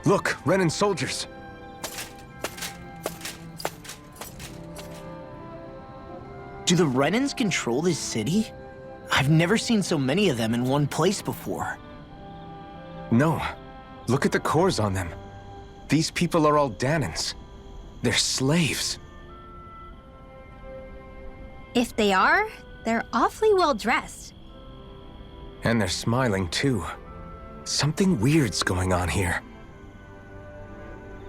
Look, Renan soldiers. Do the Renans control this city? I've never seen so many of them in one place before. No. Look at the cores on them. These people are all Danans. They're slaves. If they are, they're awfully well dressed. And they're smiling, too. Something weird's going on here.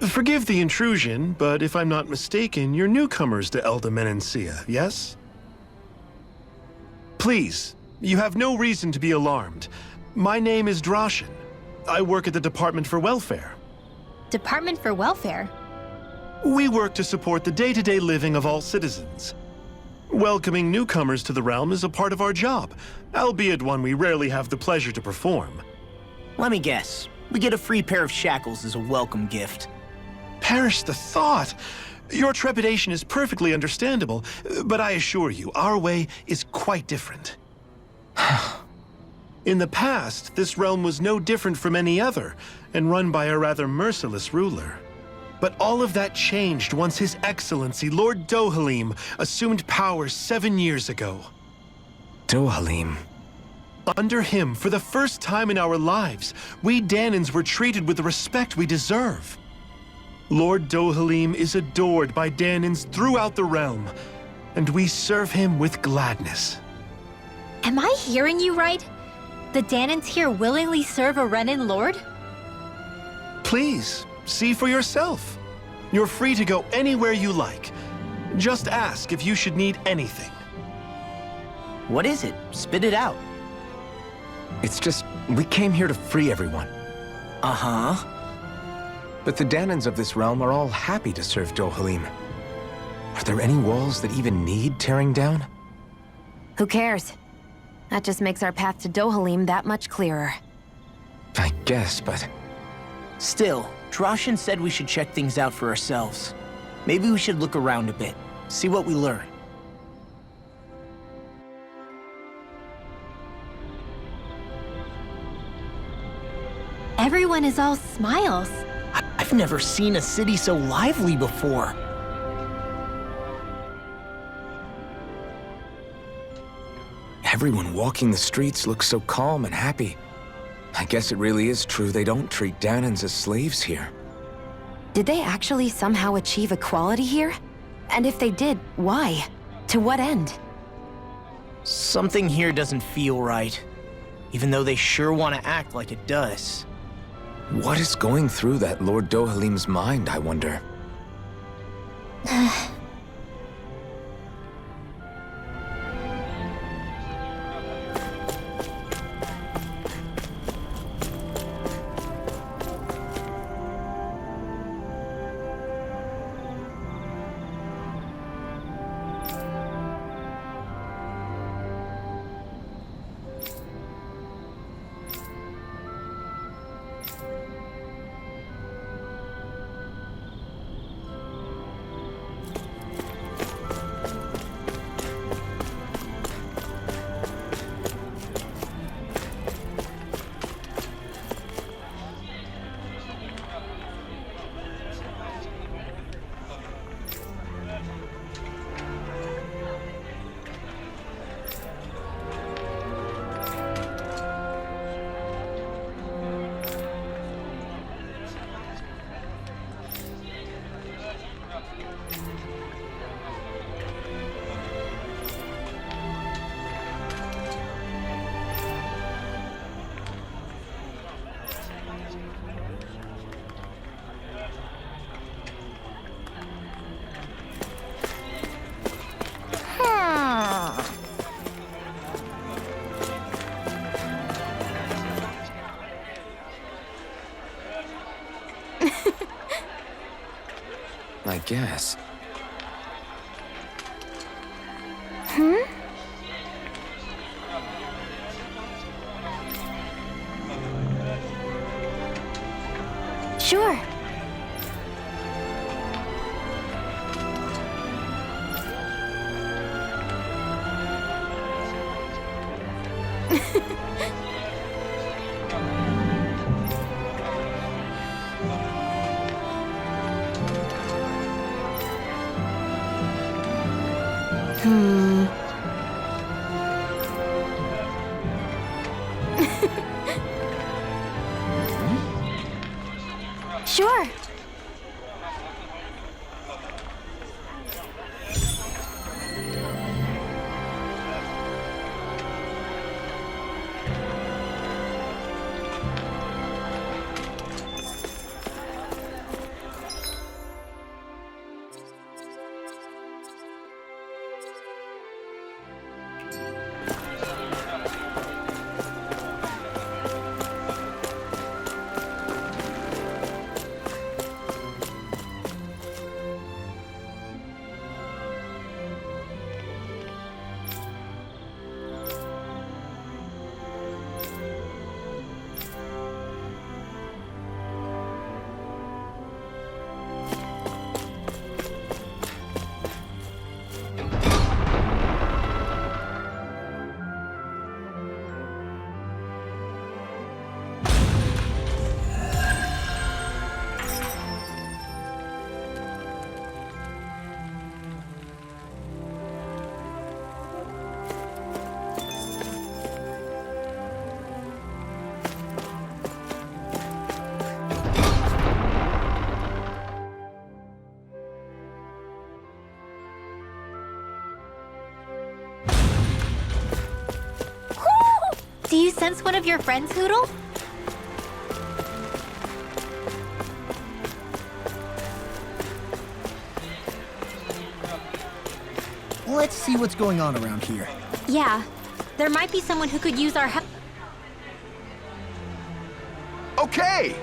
Forgive the intrusion, but if I'm not mistaken, you're newcomers to Elda Menancia, yes? Please, you have no reason to be alarmed. My name is Droshin. I work at the Department for Welfare. Department for Welfare? We work to support the day-to-day living of all citizens. Welcoming newcomers to the realm is a part of our job, albeit one we rarely have the pleasure to perform. Let me guess. We get a free pair of shackles as a welcome gift. Perish the thought! Your trepidation is perfectly understandable, but I assure you, our way is quite different. In the past, this realm was no different from any other, and run by a rather merciless ruler. But all of that changed once His Excellency, Lord Dohalim, assumed power 7 years ago. Dohalim. Under him, for the first time in our lives, we Danans were treated with the respect we deserve. Lord Dohalim is adored by Danans throughout the realm, and we serve him with gladness. Am I hearing you right? The Danans here willingly serve a Renan lord? Please, see for yourself. You're free to go anywhere you like. Just ask if you should need anything. What is it? Spit it out. It's just, we came here to free everyone. Uh-huh. But the Danans of this realm are all happy to serve Dohalim. Are there any walls that even need tearing down? Who cares? That just makes our path to Dohalim that much clearer. I guess, but... Still, Droshin said we should check things out for ourselves. Maybe we should look around a bit, see what we learn. Everyone is all smiles. I've never seen a city so lively before. Everyone walking the streets looks so calm and happy. I guess it really is true they don't treat Danans as slaves here. Did they actually somehow achieve equality here? And if they did, why? To what end? Something here doesn't feel right, even though they sure want to act like it does. What is going through that Lord Dohalim's mind, I wonder? I guess. Sure. Do you sense one of your friends, Hoodle? Let's see what's going on around here. Yeah. There might be someone who could use our help. Okay!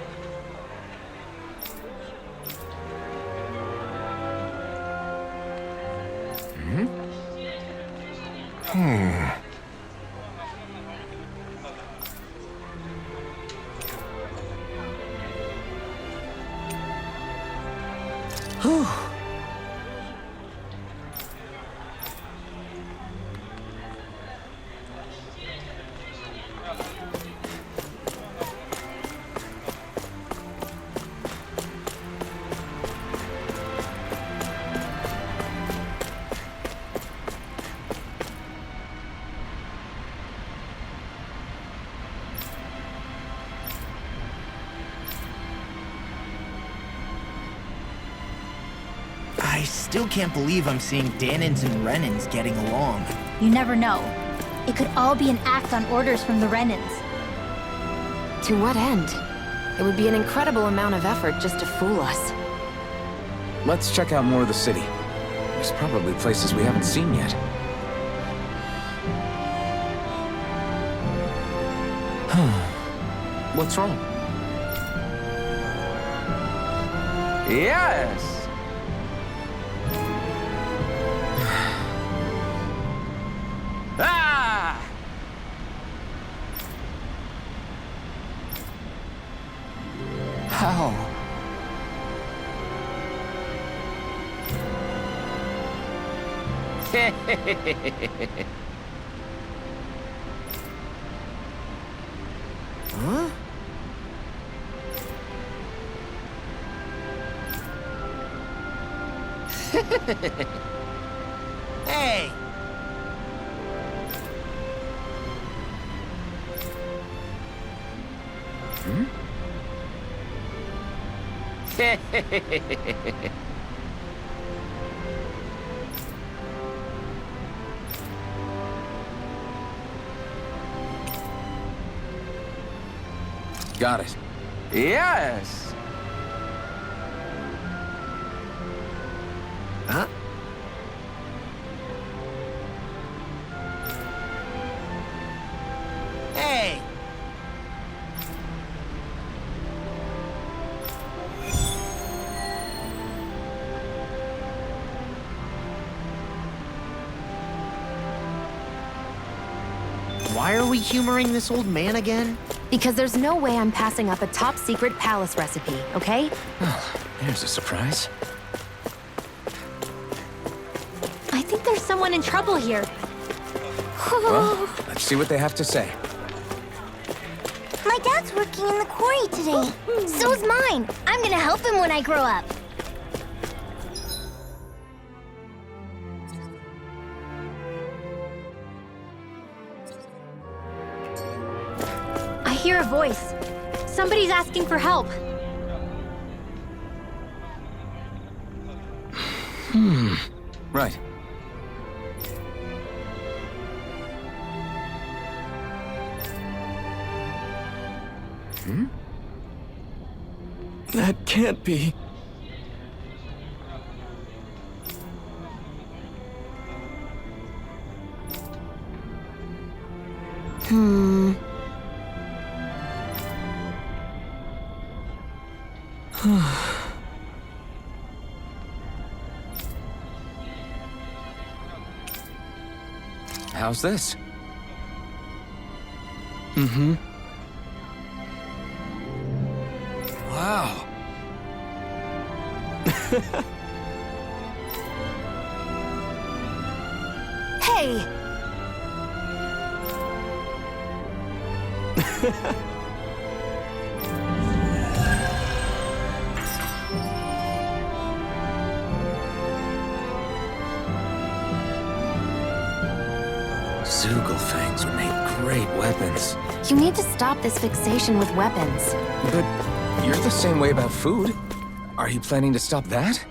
I still can't believe I'm seeing Danins and Renins getting along. You never know. It could all be an act on orders from the Renins. To what end? It would be an incredible amount of effort just to fool us. Let's check out more of the city. There's probably places we haven't seen yet. What's wrong? Yes! Ah! How? Huh? Hey! Got it. Yes! Huh? Hey! Why are we humoring this old man again? Because there's no way I'm passing up a top-secret palace recipe, okay? There's a surprise. I think there's someone in trouble here. Well, let's see what they have to say. My dad's working in the quarry today. So's mine. I'm gonna help him when I grow up. I hear a voice. Somebody's asking for help. Right. That can't be. How's this? Wow. Hey! Zoogle fangs would make great weapons. You need to stop this fixation with weapons. But you're the same way about food. Are you planning to stop that?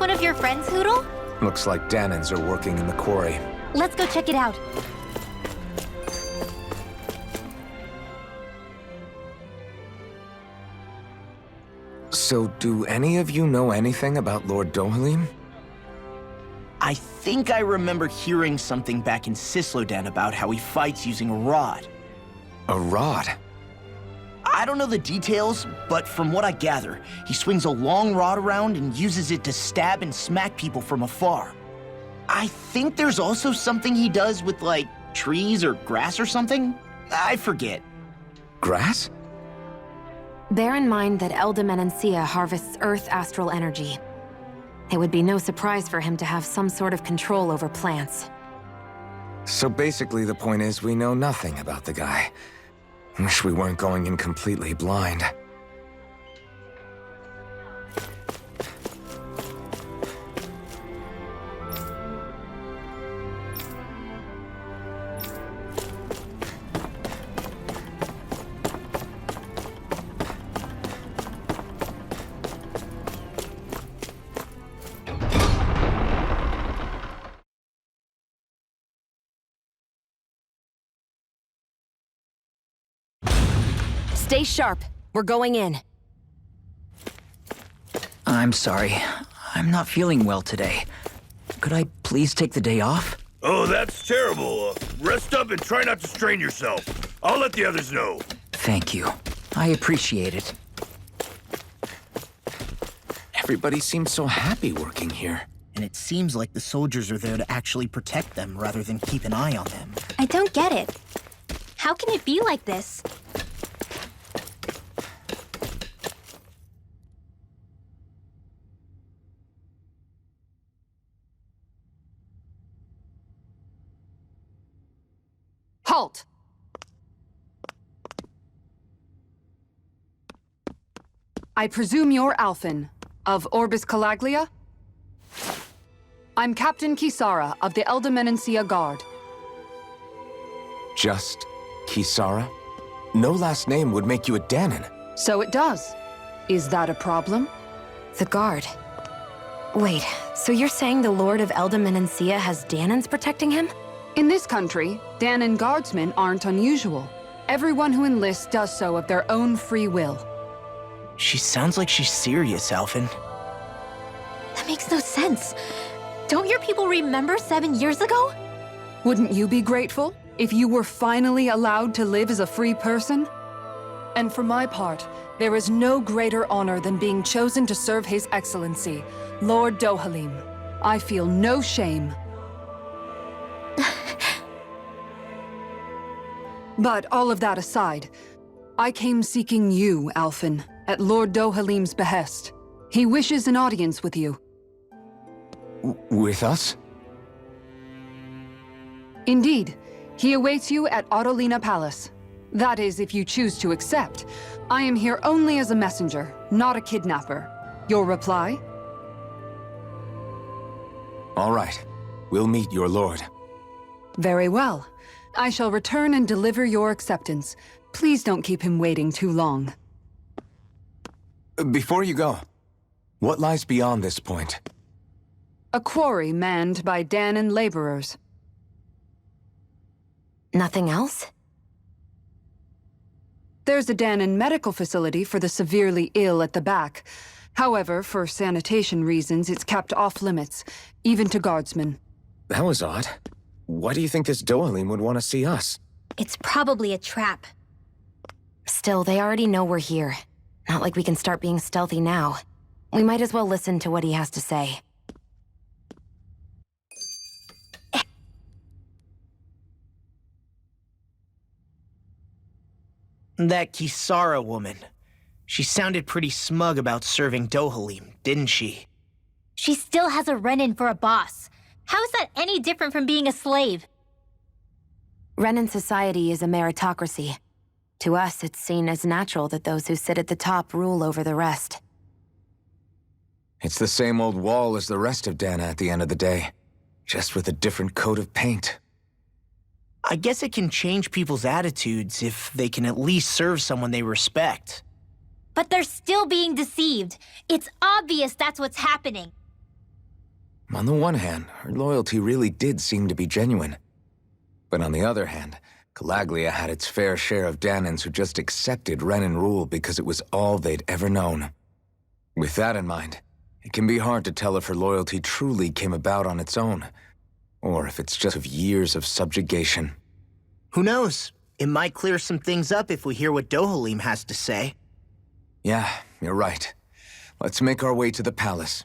one of your friends, Hoodle? Looks like Danans are working in the quarry. Let's go check it out. So, do any of you know anything about Lord Dohalim? I think I remember hearing something back in Sislodan about how he fights using a rod. A rod? I don't know the details, but from what I gather, he swings a long rod around and uses it to stab and smack people from afar. I think there's also something he does with, like, trees or grass or something? I forget. Grass? Bear in mind that Elda harvests Earth astral energy. It would be no surprise for him to have some sort of control over plants. So basically the point is we know nothing about the guy. Wish we weren't going in completely blind. Stay sharp. We're going in. I'm sorry. I'm not feeling well today. Could I please take the day off? Oh, that's terrible. Rest up and try not to strain yourself. I'll let the others know. Thank you. I appreciate it. Everybody seems so happy working here. And it seems like the soldiers are there to actually protect them rather than keep an eye on them. I don't get it. How can it be like this? Halt! I presume you're Alphen, of Orbis Calaglia? I'm Captain Kisara of the Elda Guard. Just Kisara? No last name would make you a Danan. So it does. Is that a problem? The Guard. Wait, so you're saying the Lord of Elda has Danans protecting him? In this country, Danan guardsmen aren't unusual. Everyone who enlists does so of their own free will. She sounds like she's serious, Alphen. That makes no sense. Don't your people remember 7 years ago? Wouldn't you be grateful if you were finally allowed to live as a free person? And for my part, there is no greater honor than being chosen to serve His Excellency, Lord Dohalim. I feel no shame. But all of that aside, I came seeking you, Alphen, at Lord Dohalim's behest. He wishes an audience with you. With us? Indeed. He awaits you at Autolina Palace. That is, if you choose to accept. I am here only as a messenger, not a kidnapper. Your reply? All right. We'll meet your lord. Very well. I shall return and deliver your acceptance. Please don't keep him waiting too long. Before you go, what lies beyond this point? A quarry manned by Danan laborers. Nothing else? There's a Danan medical facility for the severely ill at the back. However, for sanitation reasons, it's kept off limits, even to guardsmen. That was odd. Why do you think this Dohalim would want to see us? It's probably a trap. Still, they already know we're here. Not like we can start being stealthy now. We might as well listen to what he has to say. That Kisara woman. She sounded pretty smug about serving Dohalim, didn't she? She still has a run-in for a boss. How is that any different from being a slave? Renan society is a meritocracy. To us, it's seen as natural that those who sit at the top rule over the rest. It's the same old wall as the rest of Dana at the end of the day, just with a different coat of paint. I guess it can change people's attitudes if they can at least serve someone they respect. But they're still being deceived. It's obvious that's what's happening. On the one hand, her loyalty really did seem to be genuine. But on the other hand, Calaglia had its fair share of Danans who just accepted Renan rule because it was all they'd ever known. With that in mind, it can be hard to tell if her loyalty truly came about on its own, or if it's just of years of subjugation. Who knows? It might clear some things up if we hear what Dohalim has to say. Yeah, you're right. Let's make our way to the palace.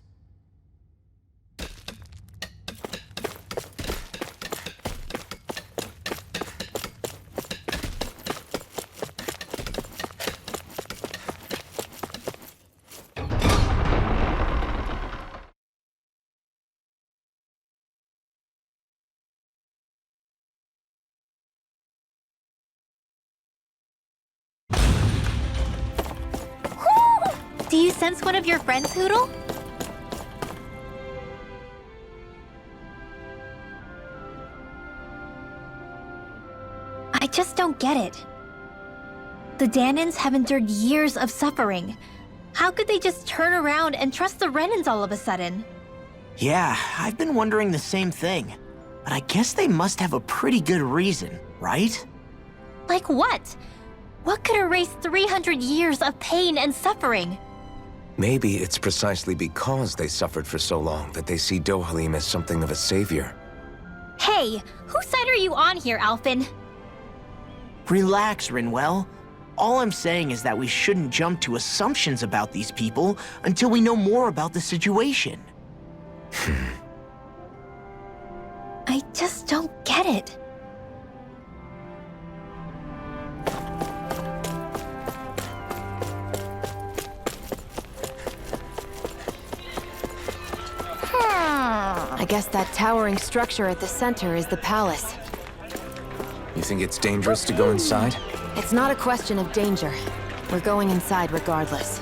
Do you sense one of your friends, Hootle? I just don't get it. The Danans have endured years of suffering. How could they just turn around and trust the Renans all of a sudden? Yeah, I've been wondering the same thing. But I guess they must have a pretty good reason, right? Like what? What could erase 300 years of pain and suffering? Maybe it's precisely because they suffered for so long that they see Dohalim as something of a savior. Hey, whose side are you on here, Alphen? Relax, Rinwell. All I'm saying is that we shouldn't jump to assumptions about these people until we know more about the situation. I just don't get it. I guess that towering structure at the center is the palace. You think it's dangerous to go inside? It's not a question of danger. We're going inside regardless.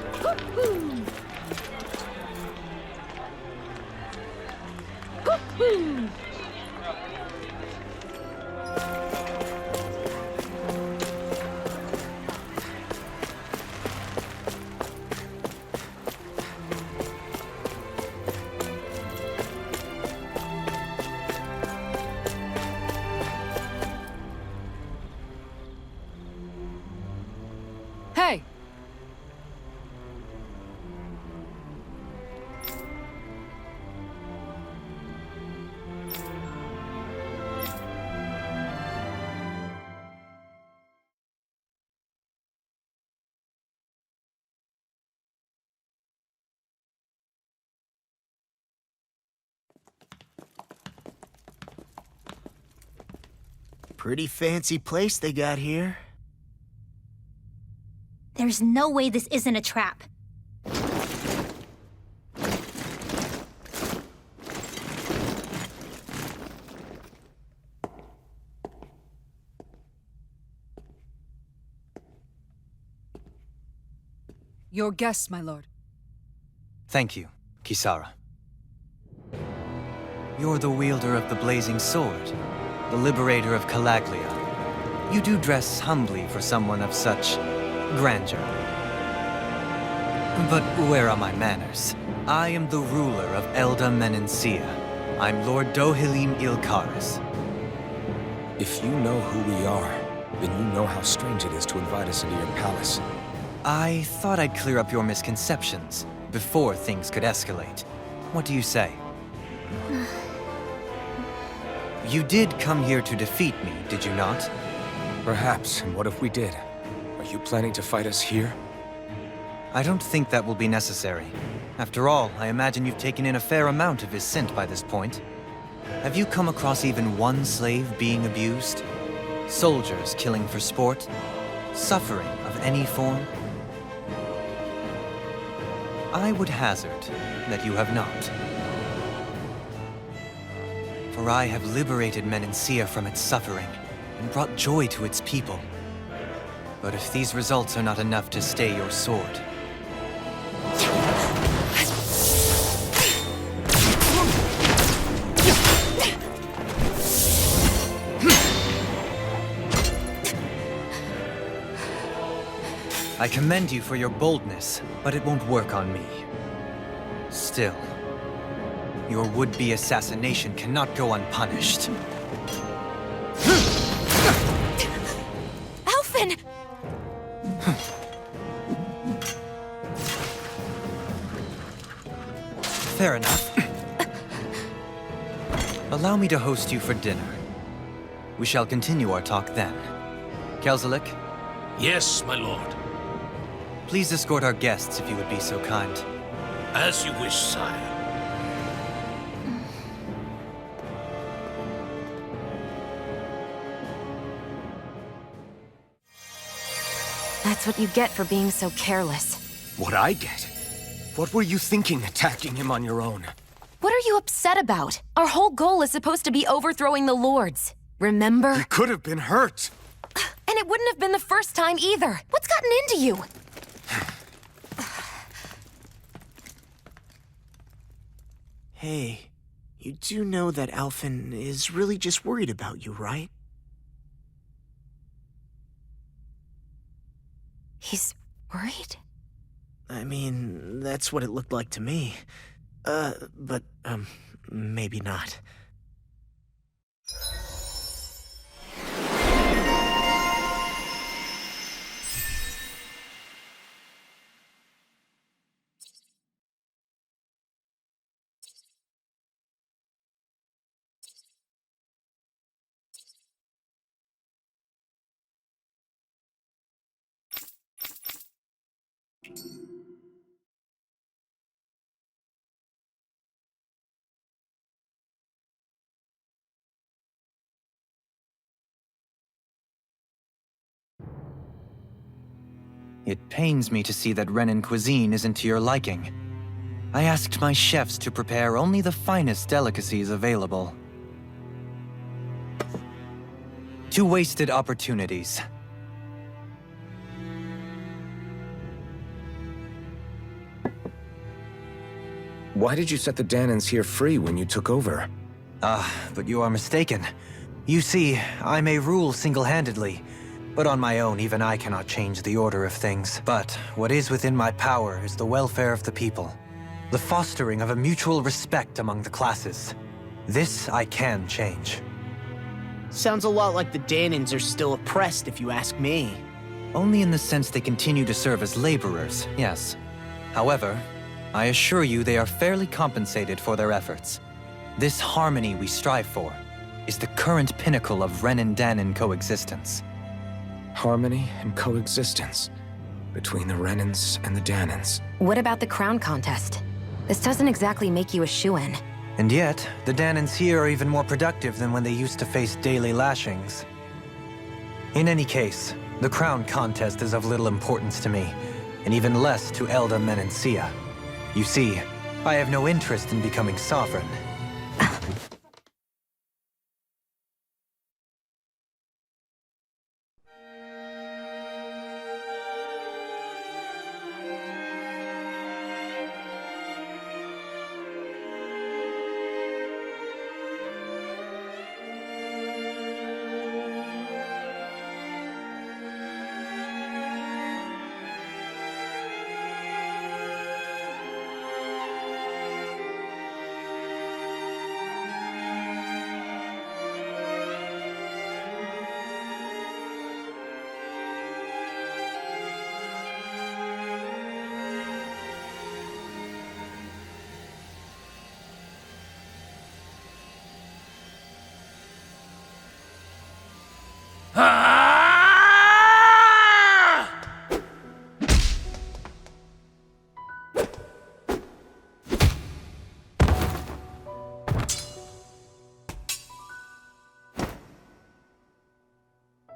Hey! Pretty fancy place they got here. There's no way this isn't a trap. Your guest, my lord. Thank you, Kisara. You're the wielder of the blazing sword, the liberator of Calaglia. You do dress humbly for someone of such grandeur. But where are my manners? I am the ruler of Elda Menencia. I'm Lord Dohalim Ilkaris. If you know who we are, then you know how strange it is to invite us into your palace. I thought I'd clear up your misconceptions before things could escalate. What do you say? You did come here to defeat me, did you not? Perhaps, and what if we did? Are you planning to fight us here? I don't think that will be necessary. After all, I imagine you've taken in a fair amount of Viscint by this point. Have you come across even one slave being abused? Soldiers killing for sport? Suffering of any form? I would hazard that you have not. For I have liberated Menencia from its suffering and brought joy to its people. But if these results are not enough to stay your sword... I commend you for your boldness, but it won't work on me. Still, Your would-be assassination cannot go unpunished. Alphen! Fair enough. Allow me to host you for dinner. We shall continue our talk then. Kelzelik, Yes, my lord. please escort our guests if you would be so kind. As you wish, sire. That's what you get for being so careless. What I get? What were you thinking attacking him on your own? What are you upset about? Our whole goal is supposed to be overthrowing the Lords. Remember? He could have been hurt. And it wouldn't have been the first time either. What's gotten into you? Hey, you do know that Alphen is really just worried about you, right? He's worried? I mean, that's what it looked like to me. But maybe not. It pains me to see that Renan cuisine isn't to your liking. I asked my chefs to prepare only the finest delicacies available. 2 wasted opportunities. Why did you set the Danans here free when you took over? But you are mistaken. You see, I may rule single-handedly, but on my own, even I cannot change the order of things. But what is within my power is the welfare of the people, the fostering of a mutual respect among the classes. This I can change. Sounds a lot like the Danans are still oppressed, if you ask me. Only in the sense they continue to serve as laborers, yes. However, I assure you they are fairly compensated for their efforts. This harmony we strive for is the current pinnacle of Renan-Danan coexistence. Harmony and coexistence between the Renans and the Danans. What about the crown contest? This doesn't exactly make you a shoo-in. And yet, the Danans here are even more productive than when they used to face daily lashings. In any case, the crown contest is of little importance to me, and even less to Elda Menancia. You see, I have no interest in becoming sovereign.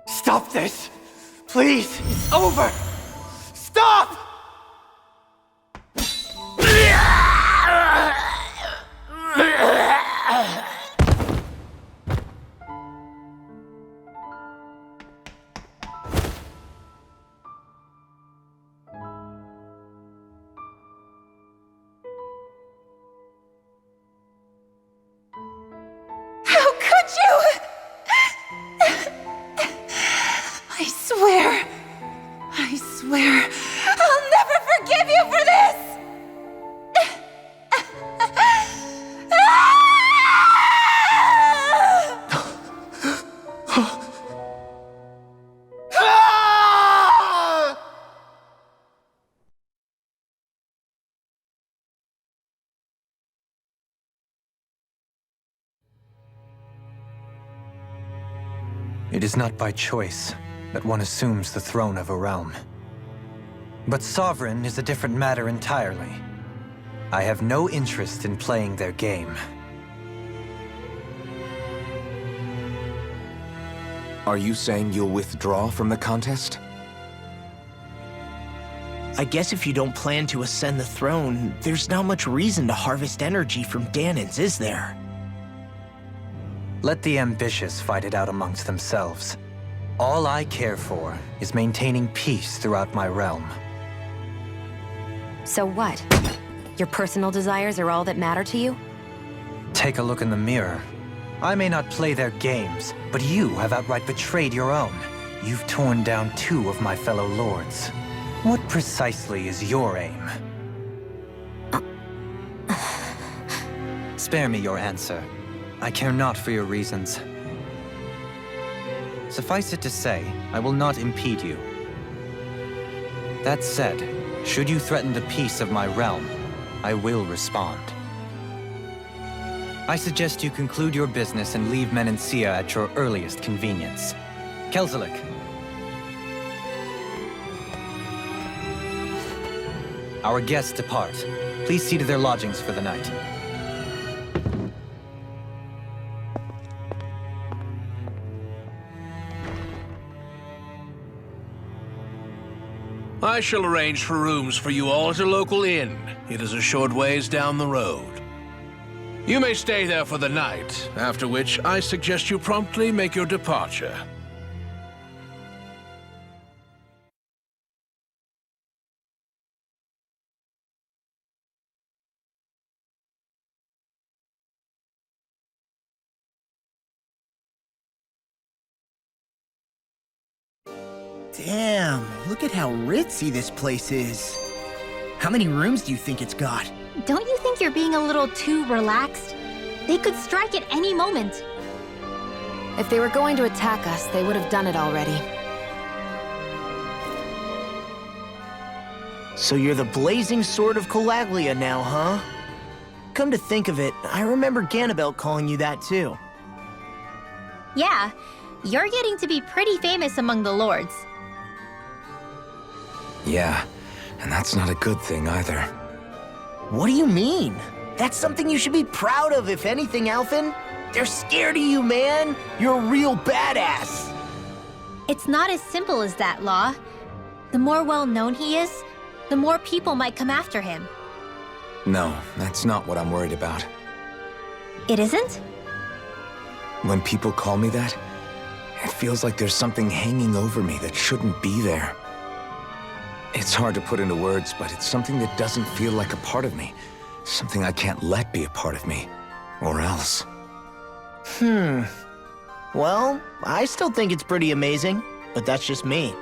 Stop this! Please! It's over! Stop! How could you? I swear, I'll never forgive you for this! It is not by choice that one assumes the throne of a realm. But sovereign is a different matter entirely. I have no interest in playing their game. Are you saying you'll withdraw from the contest? I guess if you don't plan to ascend the throne, there's not much reason to harvest energy from Danins, is there? Let the ambitious fight it out amongst themselves. All I care for is maintaining peace throughout my realm. So what? Your personal desires are all that matter to you? Take a look in the mirror. I may not play their games, but you have outright betrayed your own. You've torn down 2 of my fellow lords. What precisely is your aim? Spare me your answer. I care not for your reasons. Suffice it to say, I will not impede you. That said, should you threaten the peace of my realm, I will respond. I suggest you conclude your business and leave Menancia at your earliest convenience. Kelzelik. Our guests depart. Please see to their lodgings for the night. I shall arrange for rooms for you all at a local inn. It is a short ways down the road. You may stay there for the night, after which I suggest you promptly make your departure. Damn, look at how ritzy this place is. How many rooms do you think it's got? Don't you think you're being a little too relaxed? They could strike at any moment. If they were going to attack us, they would have done it already. So you're the blazing sword of Calaglia now, huh? Come to think of it, I remember Ganabelt calling you that too. Yeah, you're getting to be pretty famous among the lords. Yeah, and that's not a good thing either. What do you mean? That's something you should be proud of, if anything, Alphen. They're scared of you, man. You're a real badass. It's not as simple as that, Law. The more well-known he is, the more people might come after him. No, that's not what I'm worried about. It isn't? When people call me that, it feels like there's something hanging over me that shouldn't be there. It's hard to put into words, but it's something that doesn't feel like a part of me. Something I can't let be a part of me. Or else. Well, I still think it's pretty amazing, but that's just me.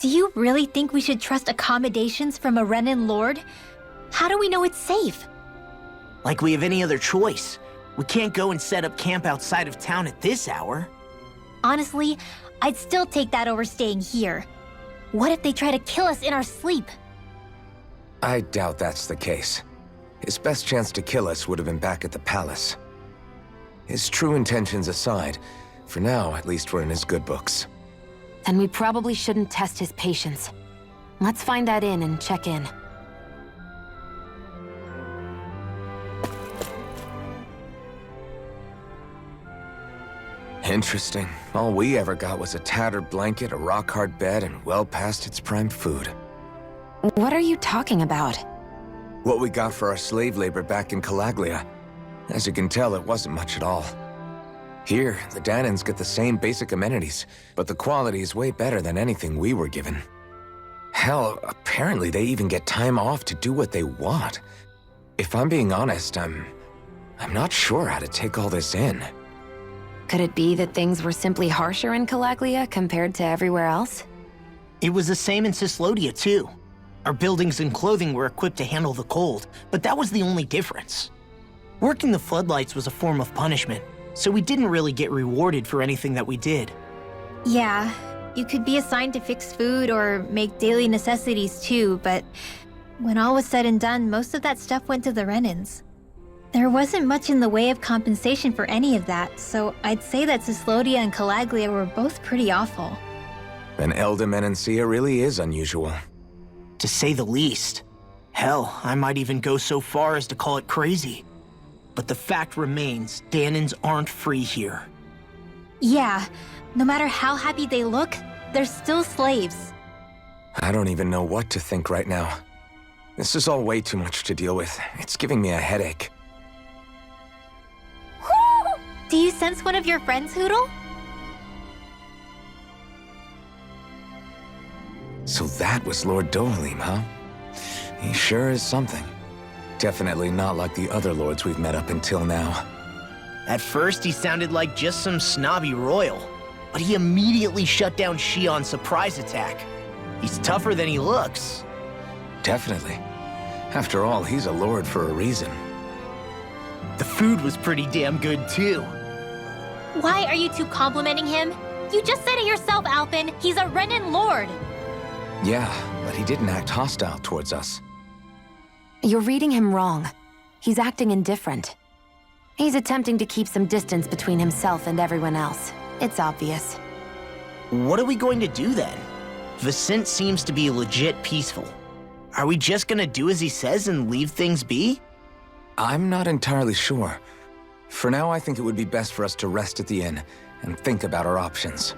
Do you really think we should trust accommodations from a Renan lord? How do we know it's safe? Like we have any other choice. We can't go and set up camp outside of town at this hour. Honestly, I'd still take that over staying here. What if they try to kill us in our sleep? I doubt that's the case. His best chance to kill us would have been back at the palace. His true intentions aside, for now, at least we're in his good books. Then we probably shouldn't test his patience. Let's find that inn and check in. Interesting. All we ever got was a tattered blanket, a rock-hard bed, and well past its prime food. What are you talking about? What we got for our slave labor back in Calaglia. As you can tell, it wasn't much at all. Here, the Danans get the same basic amenities, but the quality is way better than anything we were given. Hell, apparently they even get time off to do what they want. If I'm being honest, I'm not sure how to take all this in. Could it be that things were simply harsher in Calaglia compared to everywhere else? It was the same in Cislodia, too. Our buildings and clothing were equipped to handle the cold, but that was the only difference. Working the floodlights was a form of punishment, so we didn't really get rewarded for anything that we did. Yeah, you could be assigned to fix food or make daily necessities too, but when all was said and done, most of that stuff went to the Renans. There wasn't much in the way of compensation for any of that, so I'd say that Cislodia and Calaglia were both pretty awful. And Elda Menancia really is unusual. To say the least. Hell, I might even go so far as to call it crazy. But the fact remains, Danans aren't free here. Yeah, no matter how happy they look, they're still slaves. I don't even know what to think right now. This is all way too much to deal with. It's giving me a headache. Do you sense one of your friends, Hootle? So that was Lord Dohalim, huh? He sure is something. Definitely not like the other lords we've met up until now. At first, he sounded like just some snobby royal, but he immediately shut down Shion's surprise attack. He's tougher than he looks. Definitely. After all, he's a lord for a reason. The food was pretty damn good, too. Why are you two complimenting him? You just said it yourself, Alphen. He's a Renan lord. Yeah, but he didn't act hostile towards us. You're reading him wrong. He's acting indifferent. He's attempting to keep some distance between himself and everyone else. It's obvious. What are we going to do then? Viscint seems to be legit peaceful. Are we just gonna do as he says and leave things be? I'm not entirely sure. For now, I think it would be best for us to rest at the inn and think about our options.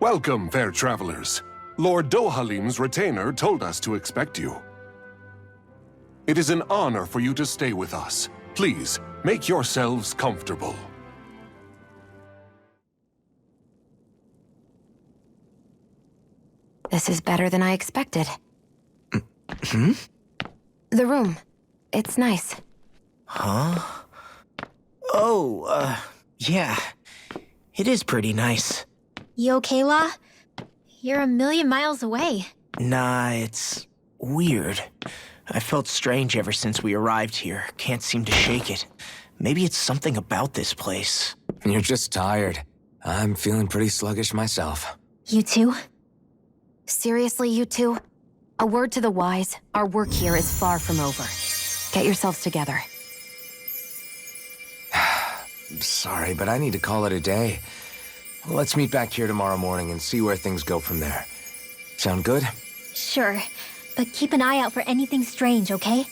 Welcome, fair travelers. Lord Dohalim's retainer told us to expect you. It is an honor for you to stay with us. Please, make yourselves comfortable. This is better than I expected. Hmm? The room. It's nice. Huh? Oh, yeah. It is pretty nice. You okay, La? You're a million miles away. Nah, it's weird. I felt strange ever since we arrived here. Can't seem to shake it. Maybe it's something about this place. You're just tired. I'm feeling pretty sluggish myself. You too? Seriously, you two? A word to the wise, our work here is far from over. Get yourselves together. Sorry, but I need to call it a day. Let's meet back here tomorrow morning and see where things go from there. Sound good? Sure, but keep an eye out for anything strange, okay?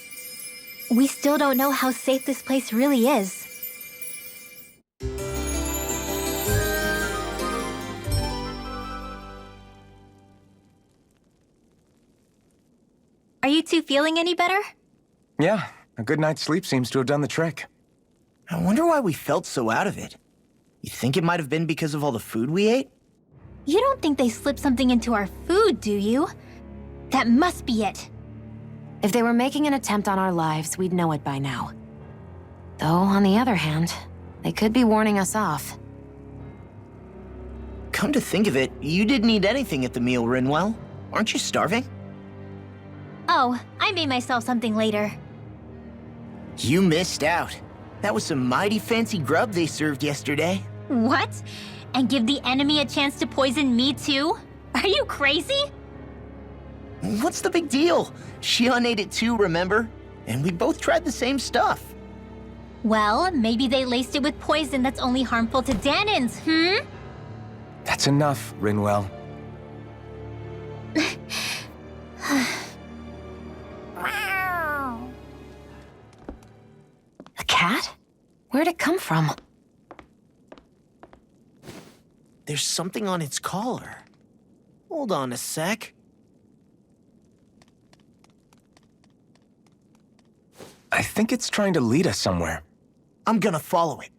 We still don't know how safe this place really is. Are you two feeling any better? Yeah, a good night's sleep seems to have done the trick. I wonder why we felt so out of it. You think it might have been because of all the food we ate? You don't think they slipped something into our food, do you? That must be it. If they were making an attempt on our lives, we'd know it by now. Though, on the other hand, they could be warning us off. Come to think of it, you didn't eat anything at the meal, Rinwell. Aren't you starving? Oh, I made myself something later. You missed out. That was some mighty fancy grub they served yesterday. What? And give the enemy a chance to poison me too? Are you crazy? What's the big deal? Shion ate it too, remember? And we both tried the same stuff. Well, maybe they laced it with poison that's only harmful to Danins, That's enough, Rinwell. A cat? Where'd it come from? There's something on its collar. Hold on a sec. I think it's trying to lead us somewhere. I'm gonna follow it.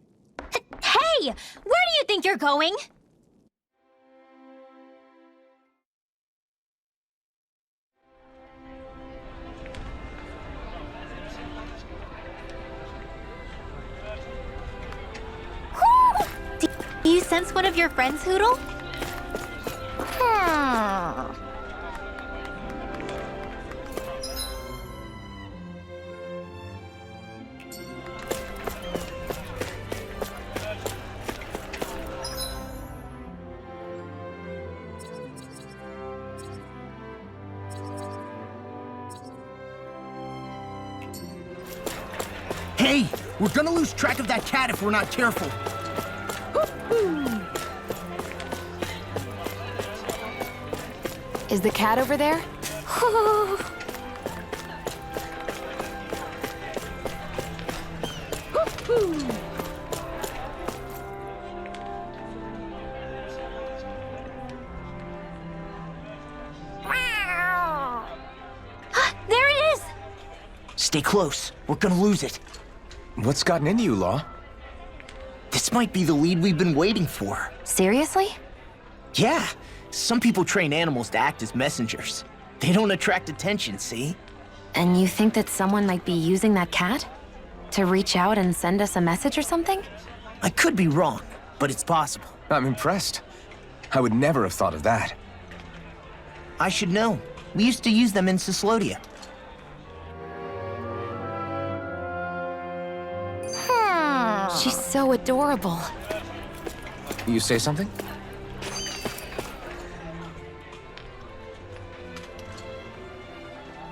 Hey! Where do you think you're going? Do you sense one of your friends, Hootle? Hey! We're gonna lose track of that cat if we're not careful. Is the cat over there? There it is! Stay close. We're gonna lose it. What's gotten into you, Law? This might be the lead we've been waiting for. Seriously? Yeah. Some people train animals to act as messengers. They don't attract attention, see? And you think that someone might be using that cat? To reach out and send us a message or something? I could be wrong, but it's possible. I'm impressed. I would never have thought of that. I should know. We used to use them in Cyslodia. She's so adorable. You say something?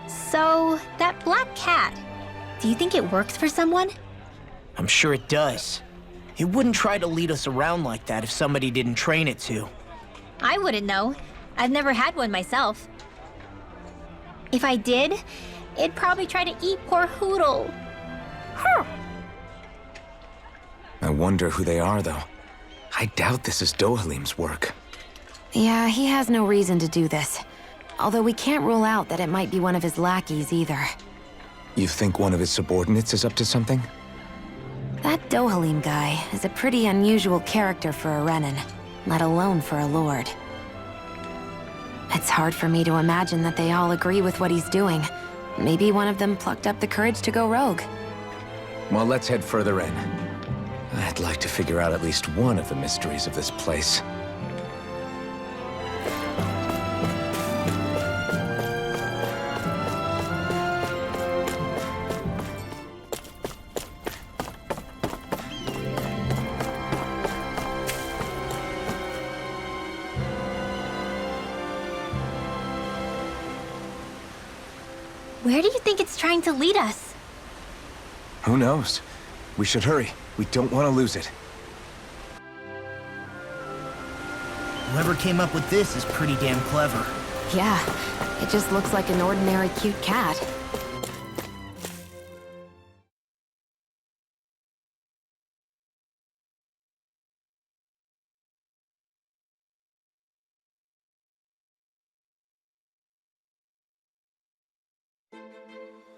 So, that black cat, do you think it works for someone? I'm sure it does. It wouldn't try to lead us around like that if somebody didn't train it to. I wouldn't know. I've never had one myself. If I did, it'd probably try to eat poor Hootle. I wonder who they are, though. I doubt this is Dohalim's work. Yeah, he has no reason to do this. Although we can't rule out that it might be one of his lackeys either. You think one of his subordinates is up to something? That Dohalim guy is a pretty unusual character for a Renin, let alone for a lord. It's hard for me to imagine that they all agree with what he's doing. Maybe one of them plucked up the courage to go rogue. Well, let's head further in. I'd like to figure out at least one of the mysteries of this place. Where do you think it's trying to lead us? Who knows? We should hurry. We don't want to lose it. Whoever came up with this is pretty damn clever. Yeah, it just looks like an ordinary cute cat.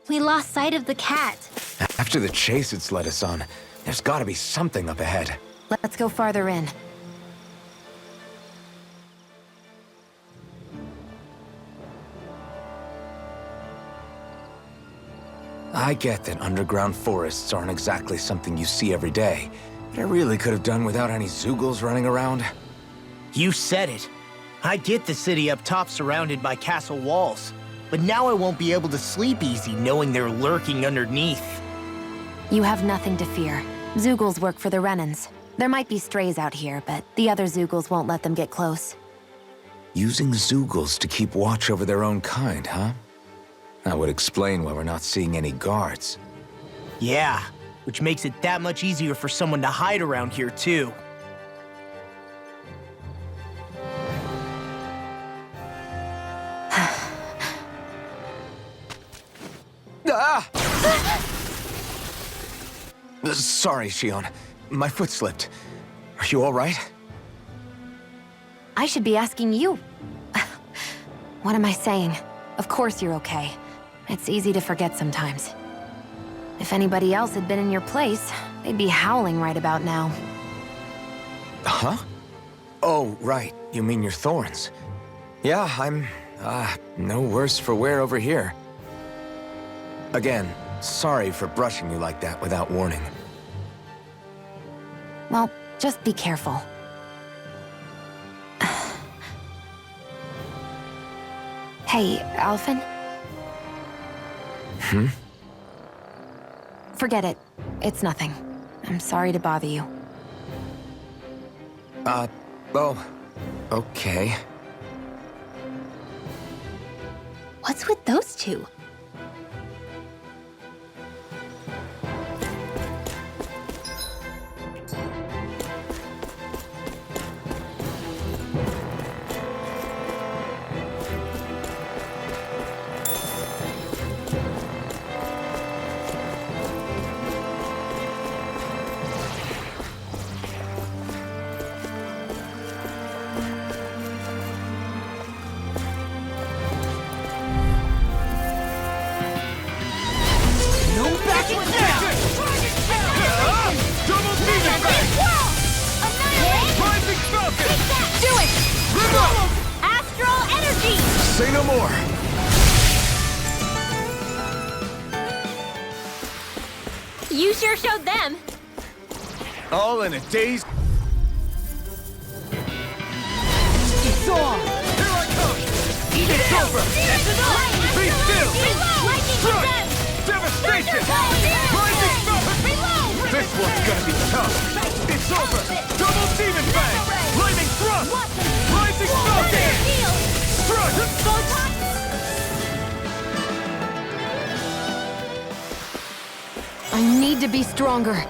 We lost sight of the cat. After the chase it's led us on, there's gotta be something up ahead. Let's go farther in. I get that underground forests aren't exactly something you see every day, but I really could have done without any Zeugles running around. You said it. I get the city up top surrounded by castle walls, but now I won't be able to sleep easy knowing they're lurking underneath. You have nothing to fear. Zeugles work for the Renans. There might be strays out here, but the other Zeugles won't let them get close. Using Zeugles to keep watch over their own kind, huh? That would explain why we're not seeing any guards. Yeah, which makes it that much easier for someone to hide around here, too. Ah! Sorry, Shion. My foot slipped. Are you all right? I should be asking you. What am I saying? Of course you're okay. It's easy to forget sometimes. If anybody else had been in your place, they'd be howling right about now. Huh? Oh, right. You mean your thorns. Yeah, I'm, no worse for wear over here. Again, sorry for brushing you like that without warning. Well, just be careful. Hey, Alphen? Hmm? Forget it. It's nothing. I'm sorry to bother you. Oh, okay. What's with those two? Say no more! You sure showed them. All in a day's... It's on! Here I come! It's over! Be still! Strike! Devastation! Rising Falcon! This one's gonna be tough! It's over! Double Demon Fang! Lightning Thrust! Rising Falcon! Strike! I need to be stronger.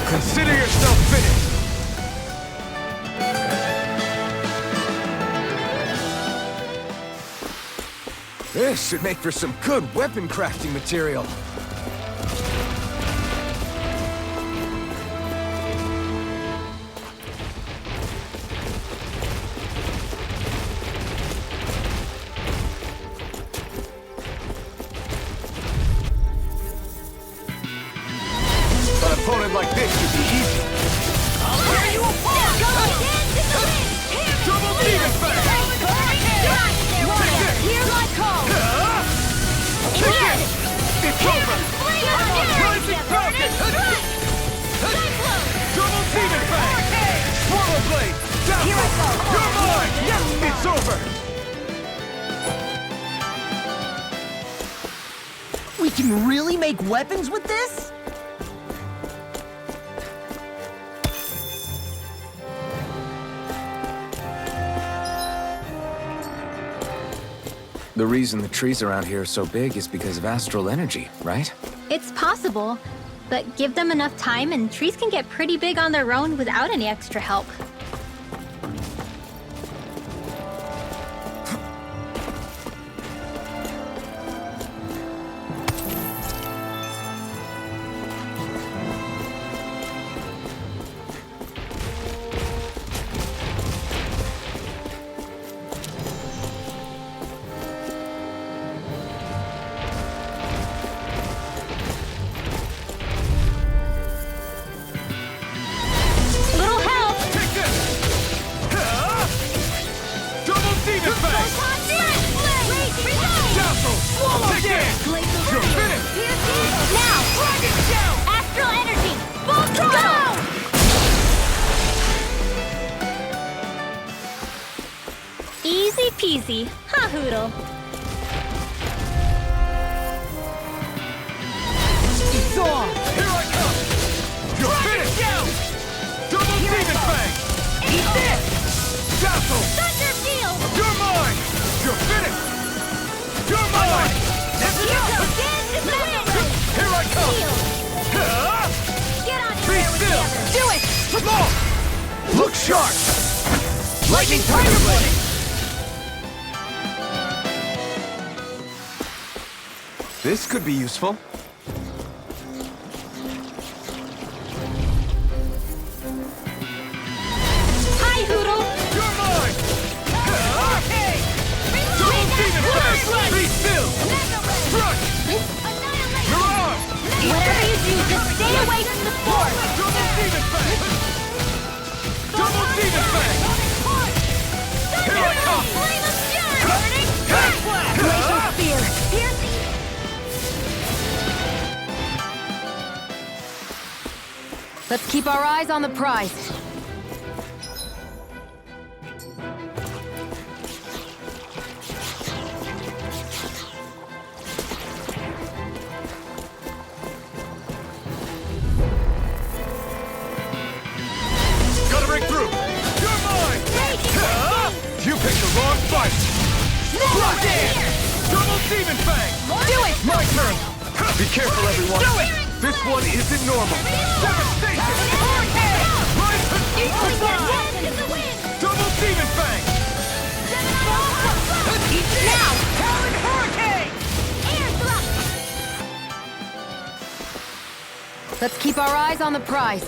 Consider yourself finished! This should make for some good weapon crafting material. You're mine! It's over! We can really make weapons with this? The reason the trees around here are so big is because of astral energy, right? It's possible, but give them enough time and trees can get pretty big on their own without any extra help. Little help! Take this! Double demon fang! Dazzle! Take this! You're finished! Now! Dragon Shell! Astral energy! Full throttle! Easy peasy, ha Hoodle. It's on! Here I come! You're finished! Double demon fang! Eat this! Dazzle! Thunder field! You're mine! You're finished! You're mine! Here goes dance in the wind! Here I come! Get on in Be there with the still! others! Do it! Come on! Look sharp! Lightning Tiger Blade! This could be useful. Hi Hoodle! You're mine! Double demon fang! Be still! Crush! You're on! Whatever you do, just stay away from the force! Double demon fang! Double demon fang! Here I come! Flame of fury! Burning! Laser spear! Piercing! Let's keep our eyes on the prize. Gotta break through! You're mine! You picked the wrong fight! Rock in! Double demon fang! Do it! My turn! Be careful, everyone. Do it! This one isn't normal. Devastation! Rise to equal Dance in the wind! Double demon fang! Now! Talon hurricane! Air thrust! Let's keep our eyes on the prize.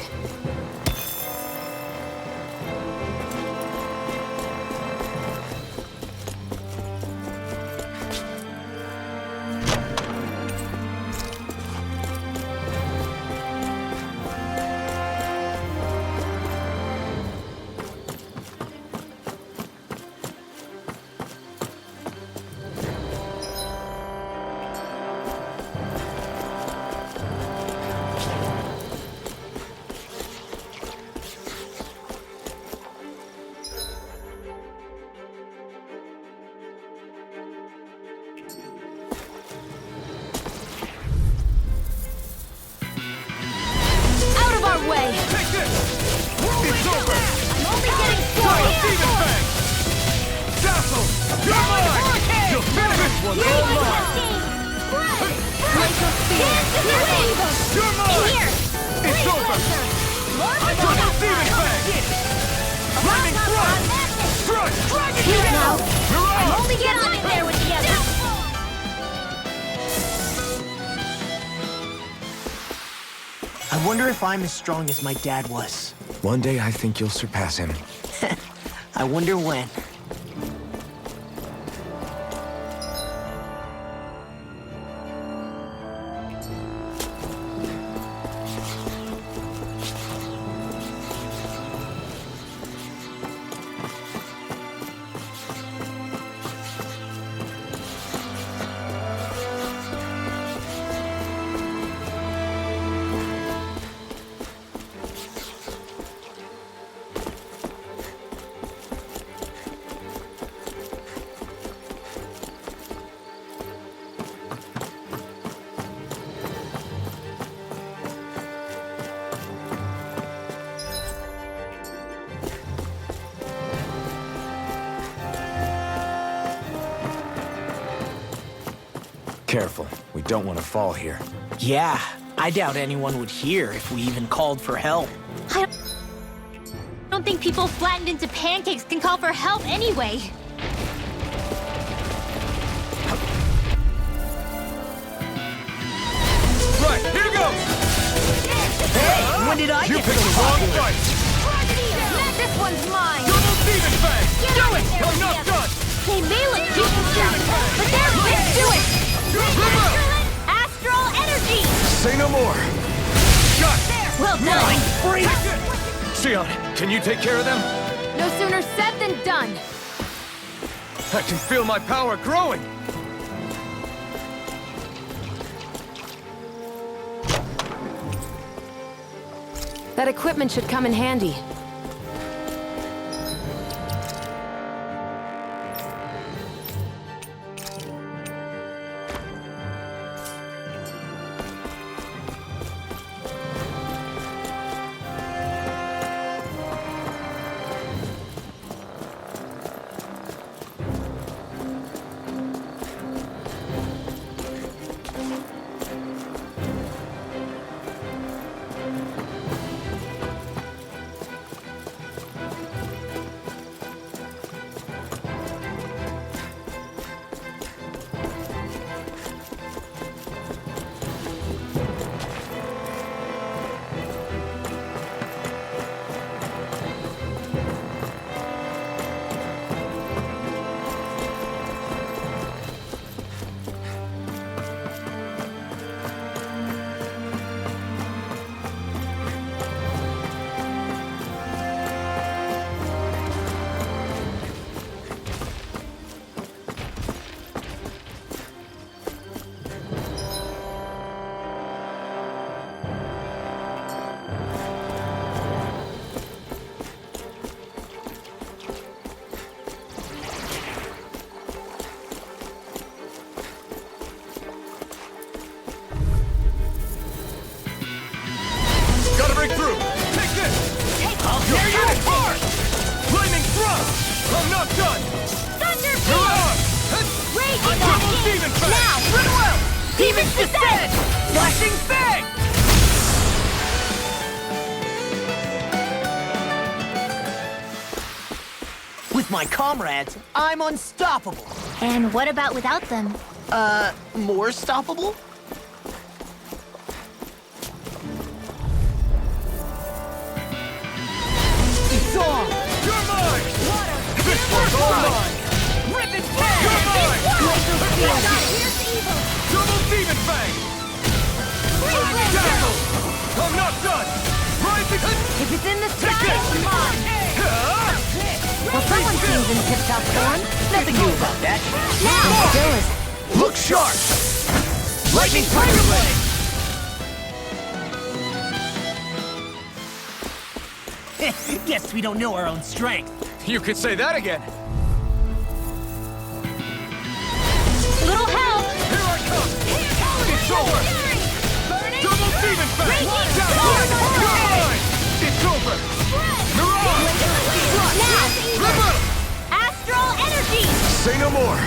Out of our way! Take this! It's over! I'm only getting Double started! demon fang! Dazzle! You're mine! You'll finish this one! You're mine! Laser spear! You're In mine! here! It's over! Double demon fang! Lightning thrust! Strike! Dragon Here now! You're I'm on! only getting in there with the others! I wonder if I'm as strong as my dad was. One day I think you'll surpass him. I wonder when. careful. We don't want to fall here. Yeah, I doubt anyone would hear if we even called for help. I don't think people flattened into pancakes can call for help anyway. Right, here goes! Hey, when did I You get picked the this wrong popular? fight! This one's mine! Double demon fang! Do it! I'm not done! They may look cute and stuff, but they're big to it! Astral energy! Say no more! Shot! Well done! Sion, can you take care of them? No sooner said than done! I can feel my power growing! That equipment should come in handy. Break through! Take this! I'll tear you apart! Flaming thrust! I'm not done! Thunder You're on! Raging Double demon fang! Now, run well! Demon's descent! Flashing fang! With my comrades, I'm unstoppable. And what about without them? More stoppable? You're mine! This one's all mine! Rip it You're mine! Here's evil! Double demon fang! Dazzle! I'm not done! Rising! If it's in the sky, Take this! it's mine! Well, someone seems in tip-top form. Nothing new about that. Now, still is... Look sharp! Lightning Tiger Blade! Guess we don't know our own strength. You could say that again! Little help! Here I come! It's over! Double demon fang! Dazzle! You're mine! It's over! Mirage! Now! Ripple! Astral energy! Say no more!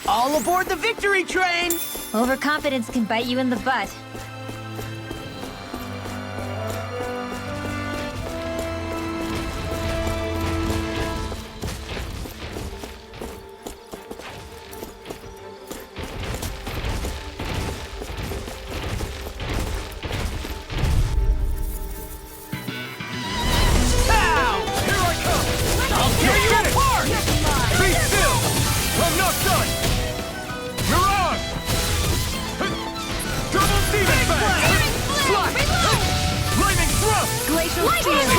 All aboard the victory train! Overconfidence can bite you in the butt. I'm not done! Mirage! Double demon fang! Slot! Flaming thrust! Glacial steel!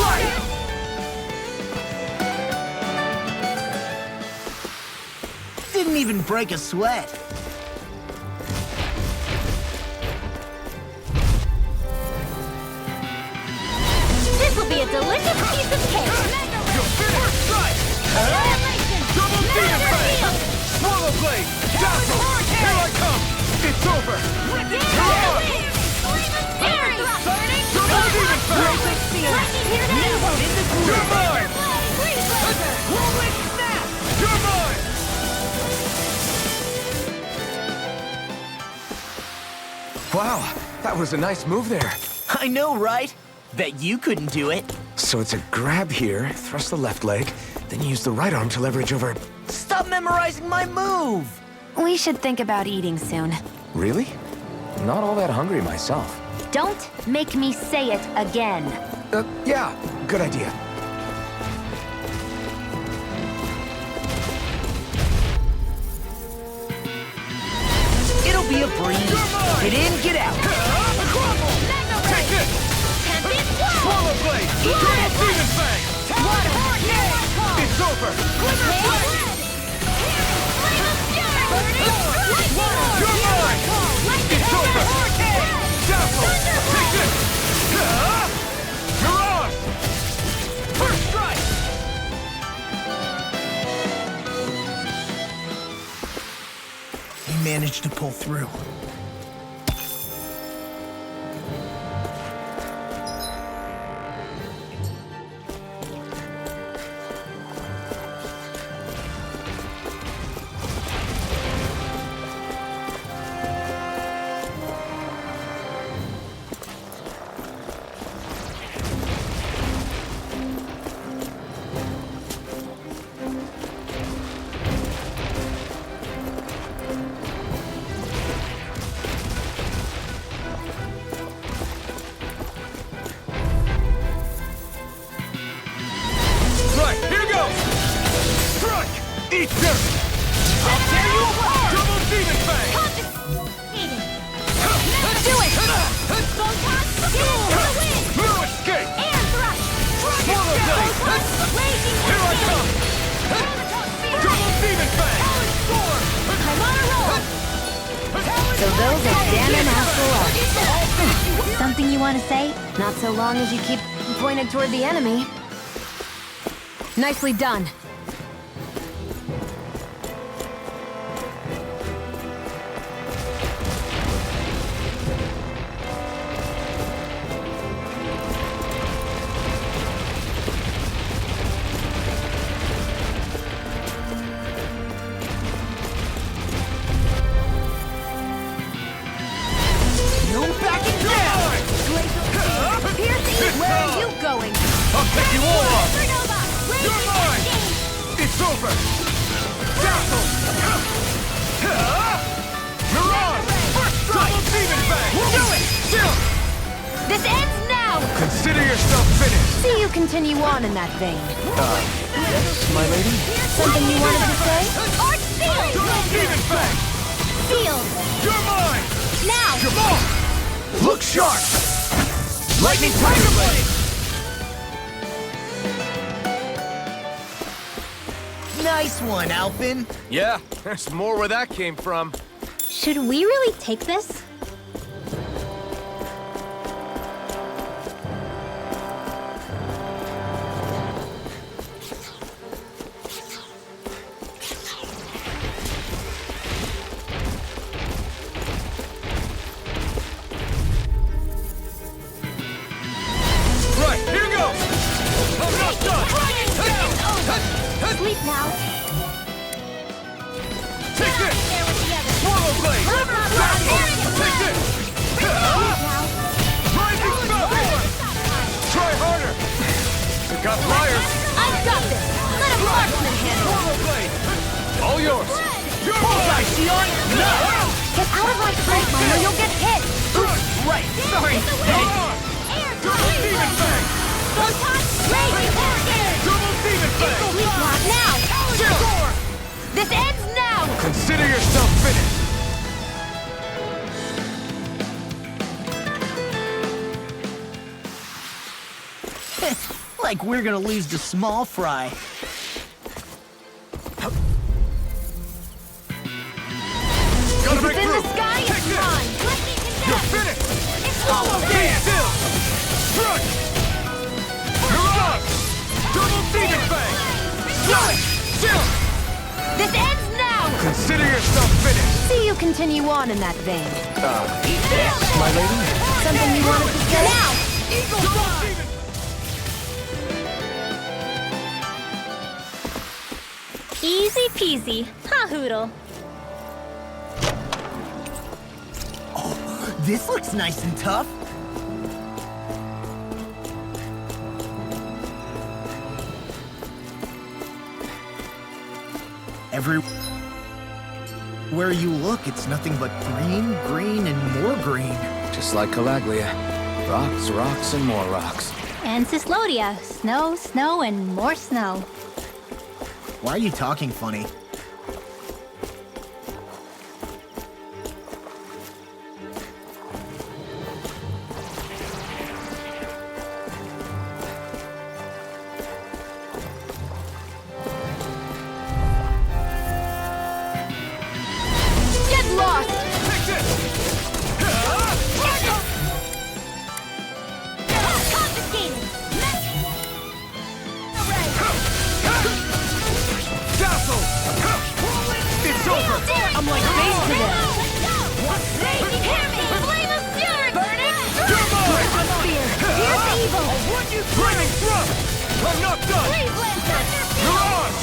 Didn't even break a sweat. This will be a delicious piece of cake! You're finished! Strike! Double demon fang! Swallow blade! Dazzle! Here I come! It's over! Mirage! Double demon fang! You're mine! Wow, that was a nice move there. I know, right? Bet you couldn't do it. So it's a grab here, thrust the left leg, then you use the right arm to leverage over... Stop memorizing my move! We should think about eating soon. Really? Not all that hungry myself. Don't make me say it again. Yeah, good idea. It'll be a breeze. Get in, get out. Take it! Swallow blade! Double demon fang! It's over! You're mine! It's over! Dazzle! Take it! Mirage! First strike! You managed to pull through. Right, here goes! Strike! Eat dirt! I'll tear you apart! Double demon fang! Let's do it! Bone toss! No escape! Air thrust! Swallow blade! Raging Here I come! Double demon fang! I'm on a roll! So those are Dan and Astral. Something you want to say? Not so long as you keep pointed toward the enemy. Nicely done. No backing down! Piercing, where are you going? I'll take you all off! Supernova! You're mine! It's over! Dazzle! Mirage! First strike! Double demon fang! Do it! Still! This ends now! Consider yourself finished! See you continue on in that vein. Yes, my lady? Something you wanted to say? Arch sealed! Double demon fang! Sealed! You're mine! Now! Come on! Look sharp! Lightning Tiger Blade! Nice one, Alpin. Yeah, there's more where that came from. Should we really take this? Right, here goes! I'm not done! Sleep now. Take this! Swallow blade! Take this! Rising Falcon! Try harder! You got flyers! I've got this. Let a marksman handle it. Swallow blade! All yours! Your Bullseye, Sion! No! Get out of my sight, Miner, you'll get hit! Right, sorry. Double demon fang! Raging hurricane! Double demon fang! Sleep now. Score! This ends now! Consider yourself finished! Like we're gonna lose to Small Fry. Gotta break In through! the sky, Take it's this! mine! Let me You're contest! finished! It's all Stay over! still! Strike! Mirage! Double demon fang! Strike! Still! This ends now! Consider yourself finished! See you continue on in that vein. Yes, my lady? Something you wanted to say? Now! Double demon! Easy peasy. Ha hoodle. This looks nice and tough. Everywhere you look, it's nothing but green, green, and more green. Just like Calaglia. Rocks, rocks, and more rocks. And Cyslodia. Snow, snow, and more snow. Why are you talking funny? Get lost! Confiscated! Dazzle! It's over! I'm like base to them. Hear me! Flame of fury! Burning! You're mine! Fear! Here's evil! Flaming thrust! I'm not done! Freeze Lancer! Mirage!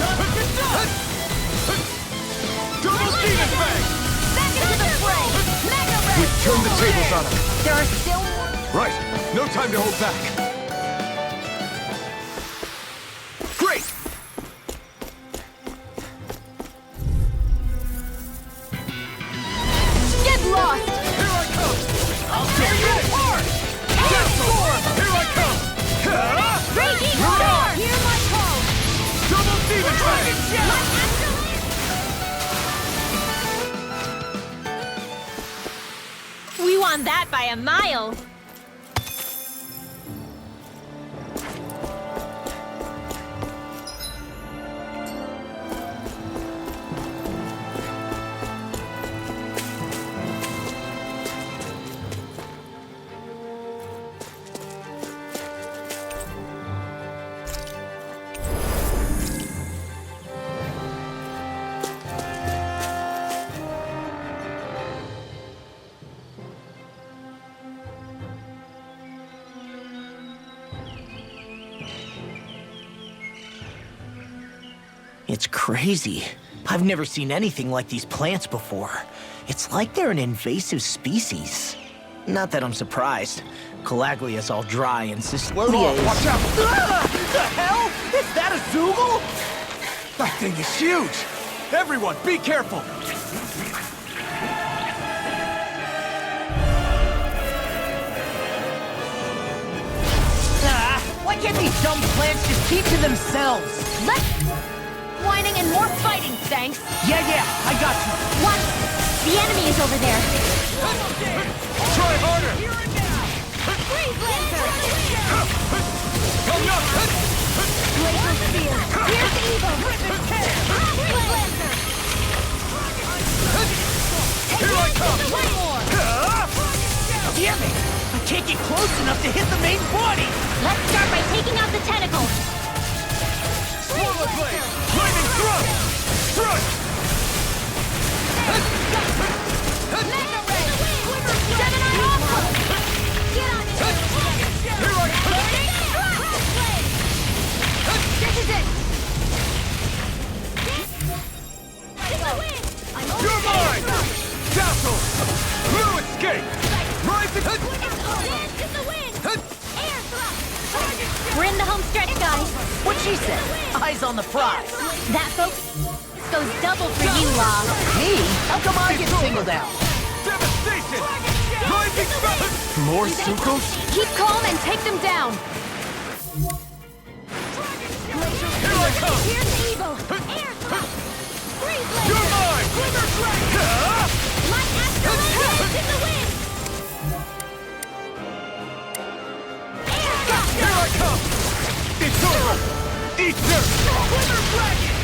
Double demon bang! Back into the fray! Mega Ray! We've turned the tables on him. There are still more... Right, no time to hold back. Great! Get lost! Here I come! I'll tear you apart! Deathstorm! Here I come! Raging Mirage! Storm! Hear my call! Double demon bang! We won that by a mile. It's crazy. I've never seen anything like these plants before. It's like they're an invasive species. Not that I'm surprised. Calaglia's all dry and Cyslodia is... Watch out! Ah! The hell? Is that a Zoogle? That thing is huge! Everyone, be careful! Ah! Why can't these dumb plants just keep to themselves? Let's... Whining and more fighting, thanks! Yeah, I got you. What? The enemy is over there. Try harder! Freeze Lancer! I'm not... Laser Spear! Here's evil! Freeze Lancer! Here I come! One more! Damn it! I can't get close enough to hit the main body! Let's start by taking out the tentacles. Swirler blade! Flaming thrust! Thrust! Mega Ray! Gemini Alpha! Get on it! Here I come! This is it! You're mine! Dazzle! Blue escape! Rising... Dance in the wind! Air thrust! We're in the home stretch, guys. What she said? Eyes on the prize. That, folks, goes double for you, Law. Me? How come I get singled out? Devastation! Rising spell! More Sukos? Keep calm and take them down! Here I come! Here's evil! Air thrust! Freeze You're Laser! mine! Glimmer Dragon! Light Asteroid! Dance in the wind! Air thrust! Here I come! It's over! Eat dirt! Glimmer Dragon!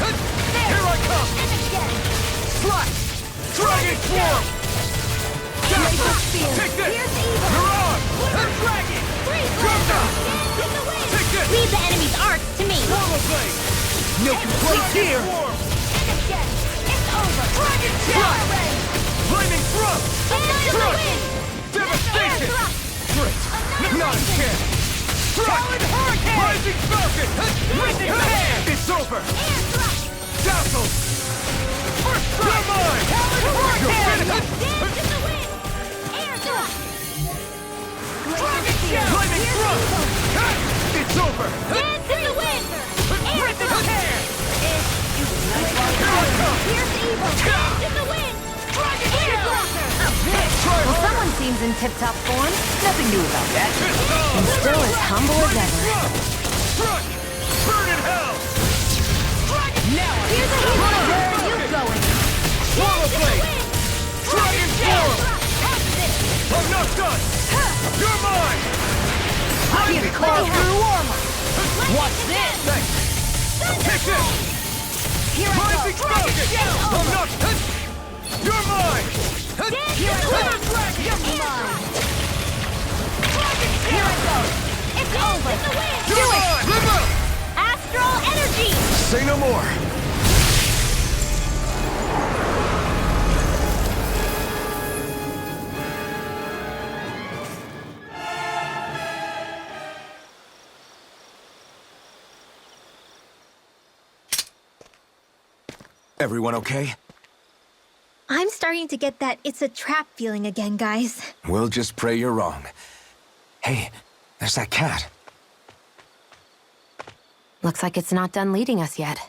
Here I come! And again! Slash! Dragon Swarm! Dazzle! Take this! Here's evil! Mirage! Glimmer Dragon! Freeze Laser! Dance in the wind! Take this! Leave the enemy's arcs to me. Swirler blade! No complaints here! Swarm! And again! It's over! Dragon Slash! Ray! Flaming thrust! Dance in the Thrust! wind! Devastation! Air thrust! Great! Not a chance! Solid Hurricane! Rising Falcon! Rising Hand! It's over! Air thrust! Dazzle! First strike! You're mine! Solid You're Hurricane! finished! Dance in the wind! Air thrust! It's over! Dance in the wind! Rip it tear! Here's evil! Dance in the wind! Dragon Well, someone seems in tip-top form. Nothing new about that. And still as humble as ever. Struck! Burn in hell! Now here's a hero! Where are you going? Swallow blade! Dragon form! I'm not done! You're mine! Here, let me have warmer! What's this? Thanks! Take this! Here I go! Rising Falcon! I'm not... You're mine! Here I go! You're mine! Here I go! It's over! Do it! Live up! Astral energy! Say no more! Everyone okay? I'm starting to get that it's a trap feeling again, guys. We'll just pray you're wrong. Hey, there's that cat. Looks like it's not done leading us yet.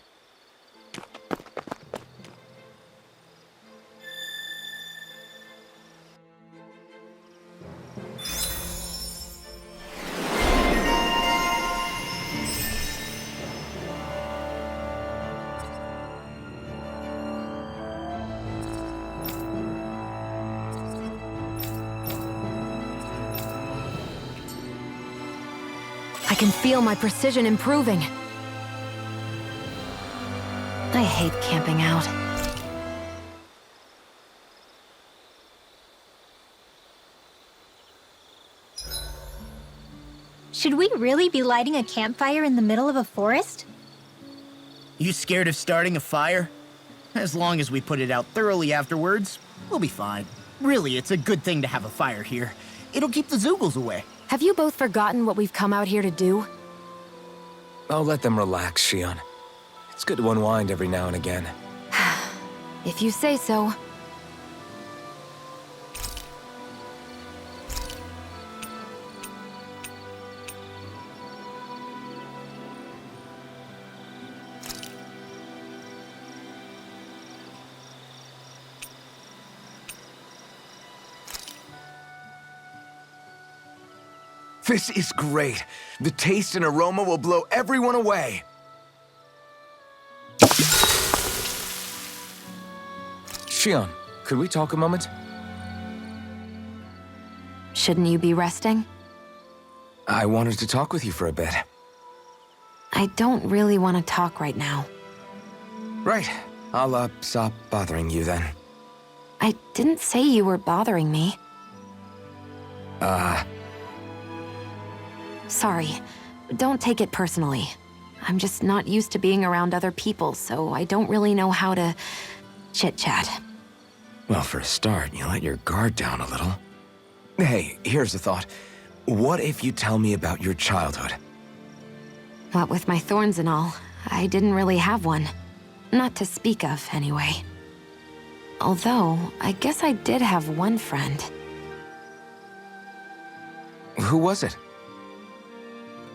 I can feel my precision improving. I hate camping out. Should we really be lighting a campfire in the middle of a forest? You scared of starting a fire? As long as we put it out thoroughly afterwards, we'll be fine. Really, it's a good thing to have a fire here. It'll keep the Zoogles away. Have you both forgotten what we've come out here to do? I'll let them relax, Shion. It's good to unwind every now and again. If you say so. This is great. The taste and aroma will blow everyone away. Shion, could we talk a moment? Shouldn't you be resting? I wanted to talk with you for a bit. I don't really want to talk right now. Right. I'll, stop bothering you then. I didn't say you were bothering me. Sorry. Don't take it personally. I'm just not used to being around other people, so I don't really know how to chit-chat. Well, for a start, you let your guard down a little. Hey, here's a thought. What if you tell me about your childhood? What with my thorns and all, I didn't really have one. Not to speak of, anyway. Although, I guess I did have one friend. Who was it?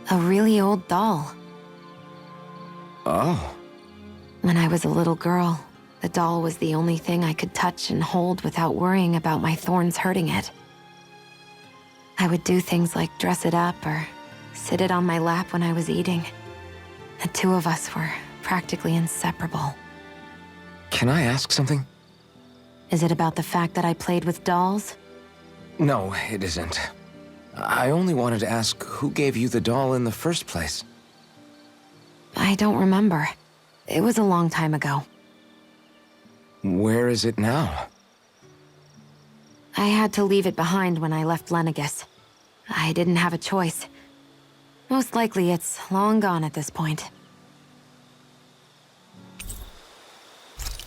A really old doll. Oh. When I was a little girl, the doll was the only thing I could touch and hold without worrying about my thorns hurting it. I would do things like dress it up or sit it on my lap when I was eating. The two of us were practically inseparable. Can I ask something? Is it about the fact that I played with dolls? No, it isn't. I only wanted to ask who gave you the doll in the first place. I don't remember. It was a long time ago. Where is it now? I had to leave it behind when I left Lenegus. I didn't have a choice. Most likely it's long gone at this point.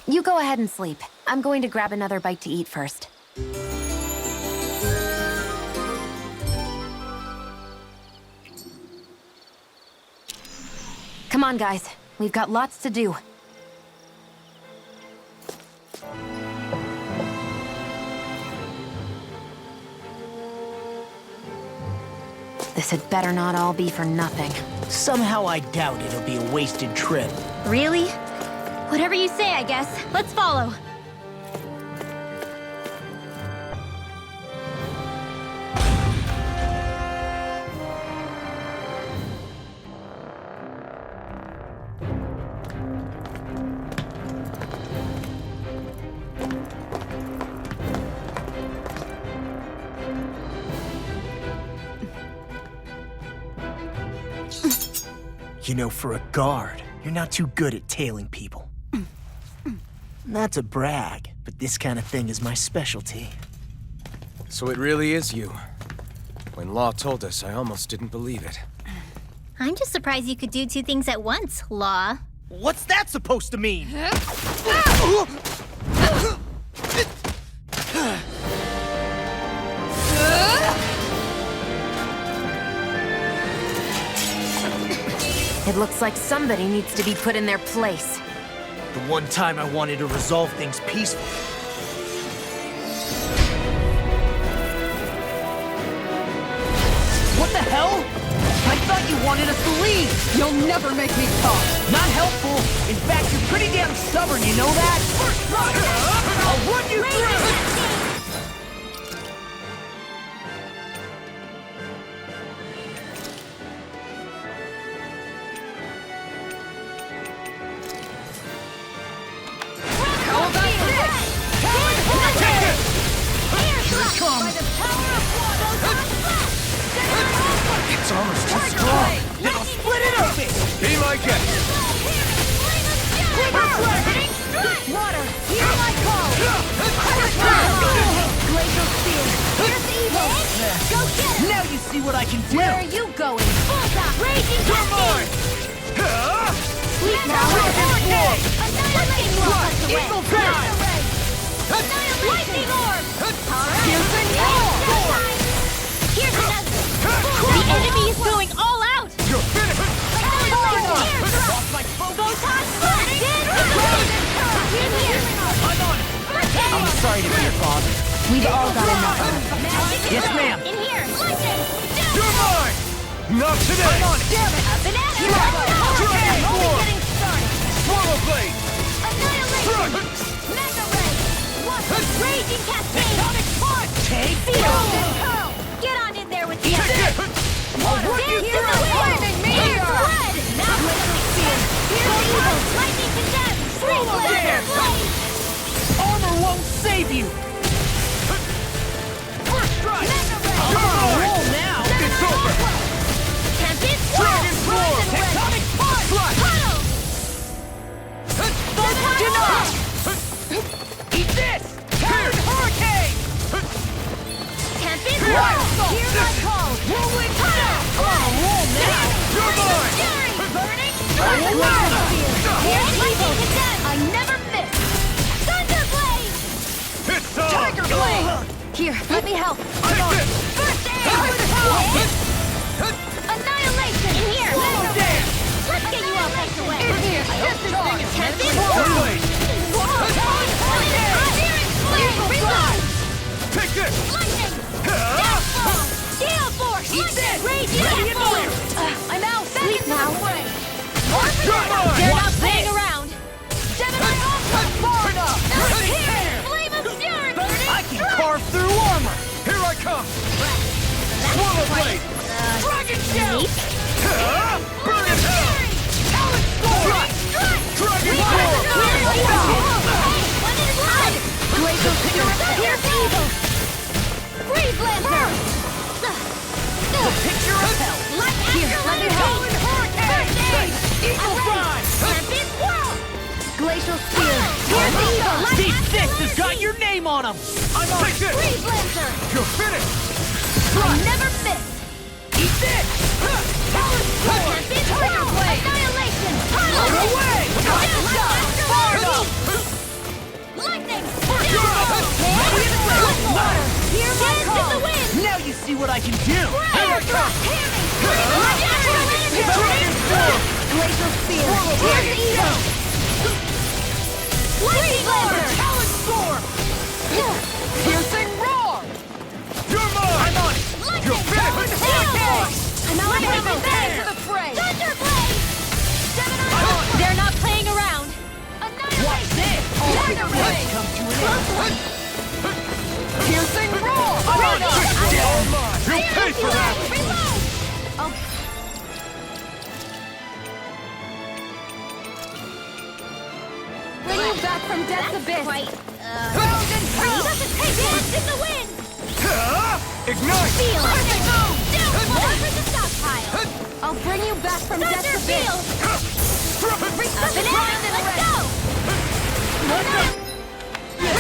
You go ahead and sleep. I'm going to grab another bite to eat first. Come on, guys. We've got lots to do. This had better not all be for nothing. Somehow I doubt it'll be a wasted trip. Really? Whatever you say, I guess. Let's follow. You know, for a guard, you're not too good at tailing people. Not to brag, but this kind of thing is my specialty. So it really is you. When Law told us, I almost didn't believe it. I'm just surprised you could do two things at once, Law. What's that supposed to mean? It looks like somebody needs to be put in their place. The one time I wanted to resolve things peacefully. What the hell? I thought you wanted us to leave! You'll never make me talk! Not helpful! In fact, you're pretty damn stubborn, you know that? I'll run you through! It's almost too strong. Then I'll split it open! Be my guest. Water, hear my call! Glacial Spear, here's evil! Go get him! Now you see what I can do! Where are you going? Bullseye! Raging Cascade! Sleep now! Annihilation! Eagle Drive! Lightning Orb! Piercing Roar! Here's another. The enemy is going all out. You're finished. Photon Blast! I'm sorry to be your father. We've all got enough. Yes, ma'am. In here. Lightning. You're mine. Not today. Come on, damn it! Banana. Dragon Only Form. getting started. Swallow Blade. Annihilation. Mega Ray. Raging Cascade. Tectonic Punch! Take Curl. Get on in there with the Take it. Water. Dance in the wind. Air Red. Now Glacial Spear. Here's evil. Lightning Condemn. Street Blaster. Blade. Armor won't save you! First strike. Mega Ray. I'm on a roll now! It's over. Tempest. Dragon Form. Tectonic Punch! Puddle. Denied! Eat this! Turn Hurricane! Tempest. Wild Hear my call. Whirlwind Puddle! I'm on a roll now! You're mine. Fury. Burning. Wow. Here's evil. I never miss. Thunderblade. It's on. Tiger Blade! Here, let me help. Take this. First aid. Annihilation. In here. Swallow Dance! Let's get you all back away. In here! This thing is tempting. Swallow Blade. Reload. Take this. Lightning. Downfall. Gale Force. Eat this. Raging Ready and Downfall. blue. I'm out. Sleep now. You're mine. They're not playing around. Gemini Ultra far enough! Here. Flame of Fury. I can carve through armor! Here I come. Swallow Blade. Dragon Shout! Burn in hell. Talent Storm! Dragon Form. Glacial Spear. Here's evil. Freeze Lancer. The picture of hell! Here, let me help. Hurricane! Eagle Drive! Tempest Whirl. Glacial Spear, Here's evil. Deep Fist has got your name on him! I'm on Take this. Freeze Lancer. You're finished. I never miss. Eat this! Talent Storm! Tempest Whirl. Annihilation. Run away! Far enough! Lightning. Ready and ready! Water. Hear my call. In the wind. Now you see what I can do! Air Thrust. Dragon Form. Glacial Spear, Here's evil. Lightning Lancer. Talent Storm! Piercing Roar! You're mine. I'm on it! You're finished. Hurricane! Piercing roar! You'll pay for that! Bring you back from death's abyss! Frozen hell! Dance in the wind! Ignite! Feel! More for the stockpile! I'll bring you back from death's abyss! Up and out! Let's go!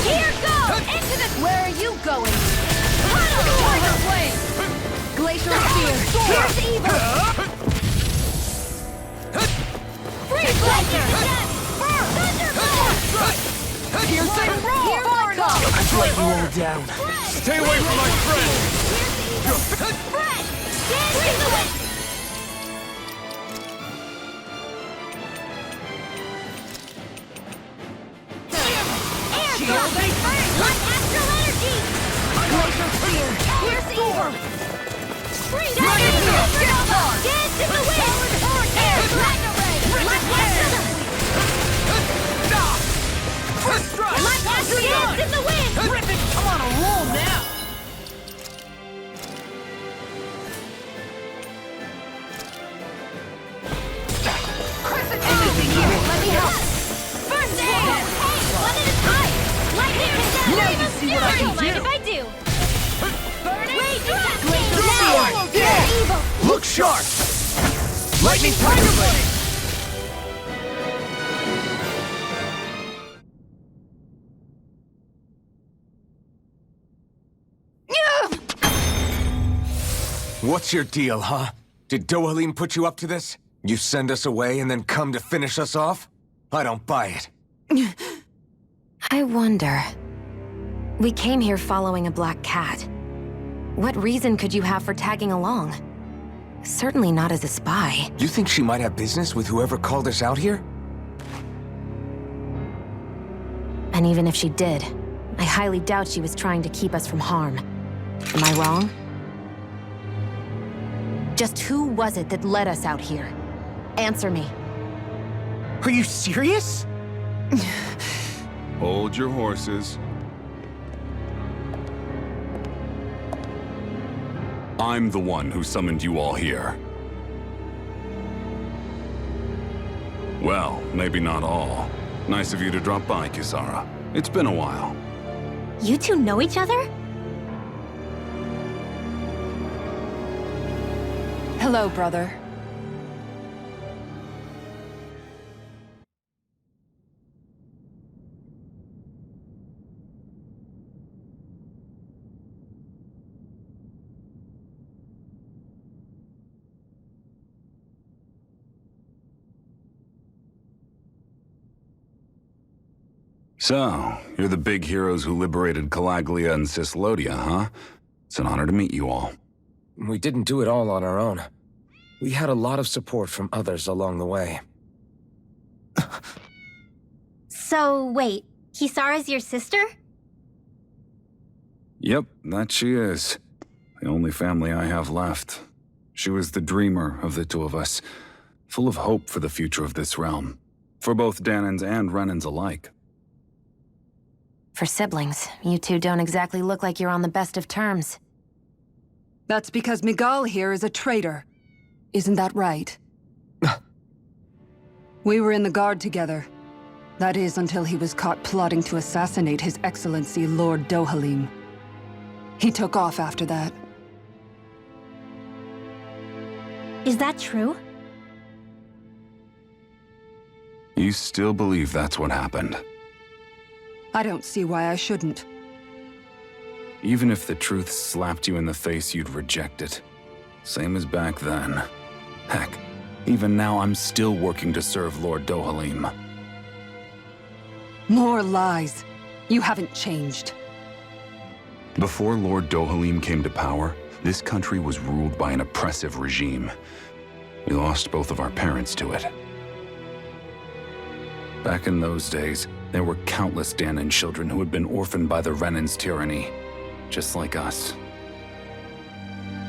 Here goes! Into the... Where are you going? Tiger flame! Glacial spear! Here's evil! Freeze Blazer! Thunderbolt! Piercing roar! Here I come! I'd let you all down. Stay away from my friend! Fred! Dance in the wind! Shield and free! Like astral energy! Glacial spear! Here's evil! Freeze! Dance in the wind! Air Dragon Ray! Like astral... Like astral dance in the wind! Rip it! I'm on a roll now! Anything here! Let me help! First aid! Hey! One at a time! Lightning! Now you see what I can Don't mind do! if I do. Burning! Yeah! Evil! Look sharp! Lightning Tiger Blade! What's your deal, huh? Did Dohalim put you up to this? You send us away and then come to finish us off? I don't buy it. I wonder. We came here following a black cat. What reason could you have for tagging along? Certainly not as a spy. You think she might have business with whoever called us out here? And even if she did, I highly doubt she was trying to keep us from harm. Am I wrong? Just who was it that led us out here? Answer me. Are you serious? Hold your horses. I'm the one who summoned you all here. Well, maybe not all. Nice of you to drop by, Kisara. It's been a while. You two know each other? Hello, brother. So, you're the big heroes who liberated Calaglia and Cislodia, huh? It's an honor to meet you all. We didn't do it all on our own. We had a lot of support from others along the way. So, wait. Kisara's your sister? Yep, that she is. The only family I have left. She was the dreamer of the two of us, full of hope for the future of this realm. For both Danans and Renans alike. For siblings, you two don't exactly look like you're on the best of terms. That's because Miguel here is a traitor. Isn't that right? We were in the Guard together. That is, until he was caught plotting to assassinate His Excellency Lord Dohalim. He took off after that. Is that true? You still believe that's what happened? I don't see why I shouldn't. Even if the truth slapped you in the face, you'd reject it. Same as back then. Heck, even now I'm still working to serve Lord Dohalim. More lies. You haven't changed. Before Lord Dohalim came to power, this country was ruled by an oppressive regime. We lost both of our parents to it. Back in those days, there were countless Danan children who had been orphaned by the Renan's tyranny, just like us.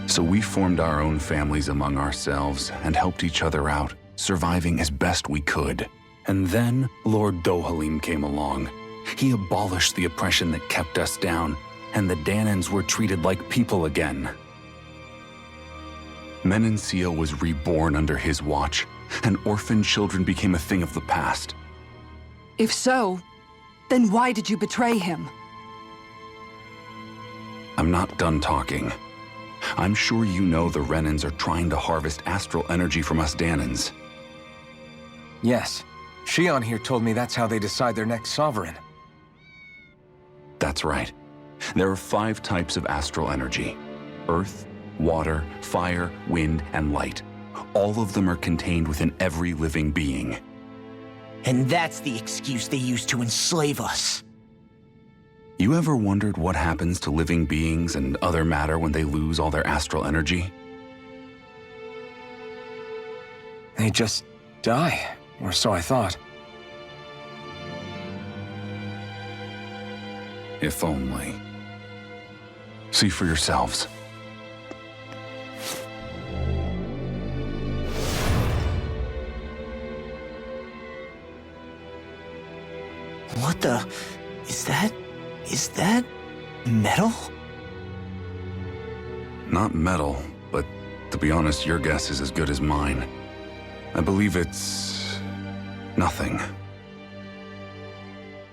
So we formed our own families among ourselves and helped each other out, surviving as best we could. And then Lord Dohalim came along. He abolished the oppression that kept us down, and the Danans were treated like people again. Menancia was reborn under his watch, and orphan children became a thing of the past. If so, then why did you betray him? I'm not done talking. I'm sure you know the Renans are trying to harvest astral energy from us Danans. Yes. Shion here told me that's how they decide their next sovereign. That's right. There are 5 types of astral energy: earth, water, fire, wind, and light. All of them are contained within every living being. And that's the excuse they use to enslave us. You ever wondered what happens to living beings and other matter when they lose all their astral energy? They just die, or so I thought. If only. See for yourselves. What the... Is that metal? Not metal, but to be honest, your guess is as good as mine. I believe it's... nothing.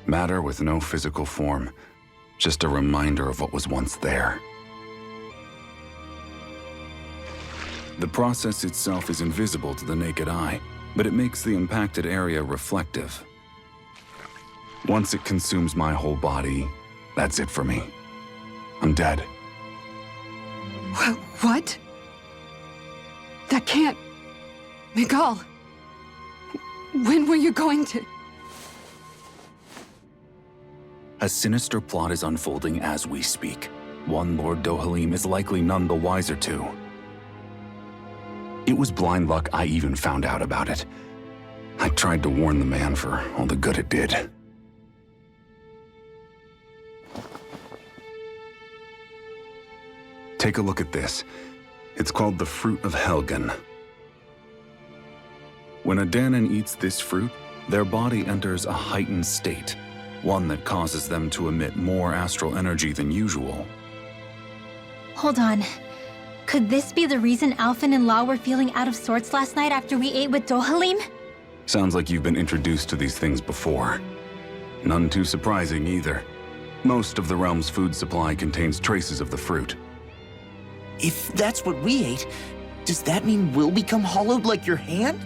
Matter with no physical form. Just a reminder of what was once there. The process itself is invisible to the naked eye, but it makes the impacted area reflective. Once it consumes my whole body, that's it for me. I'm dead. What? That can't... Miguel, when were you going to... A sinister plot is unfolding as we speak. One Lord Dohalim is likely none the wiser to. It was blind luck I even found out about it. I tried to warn the man for all the good it did. Take a look at this. It's called the Fruit of Helgen. When a Danan eats this fruit, their body enters a heightened state, one that causes them to emit more astral energy than usual. Hold on. Could this be the reason Alphen and Law were feeling out of sorts last night after we ate with Dohalim? Sounds like you've been introduced to these things before. None too surprising either. Most of the realm's food supply contains traces of the fruit. If that's what we ate, does that mean we'll become hollowed like your hand?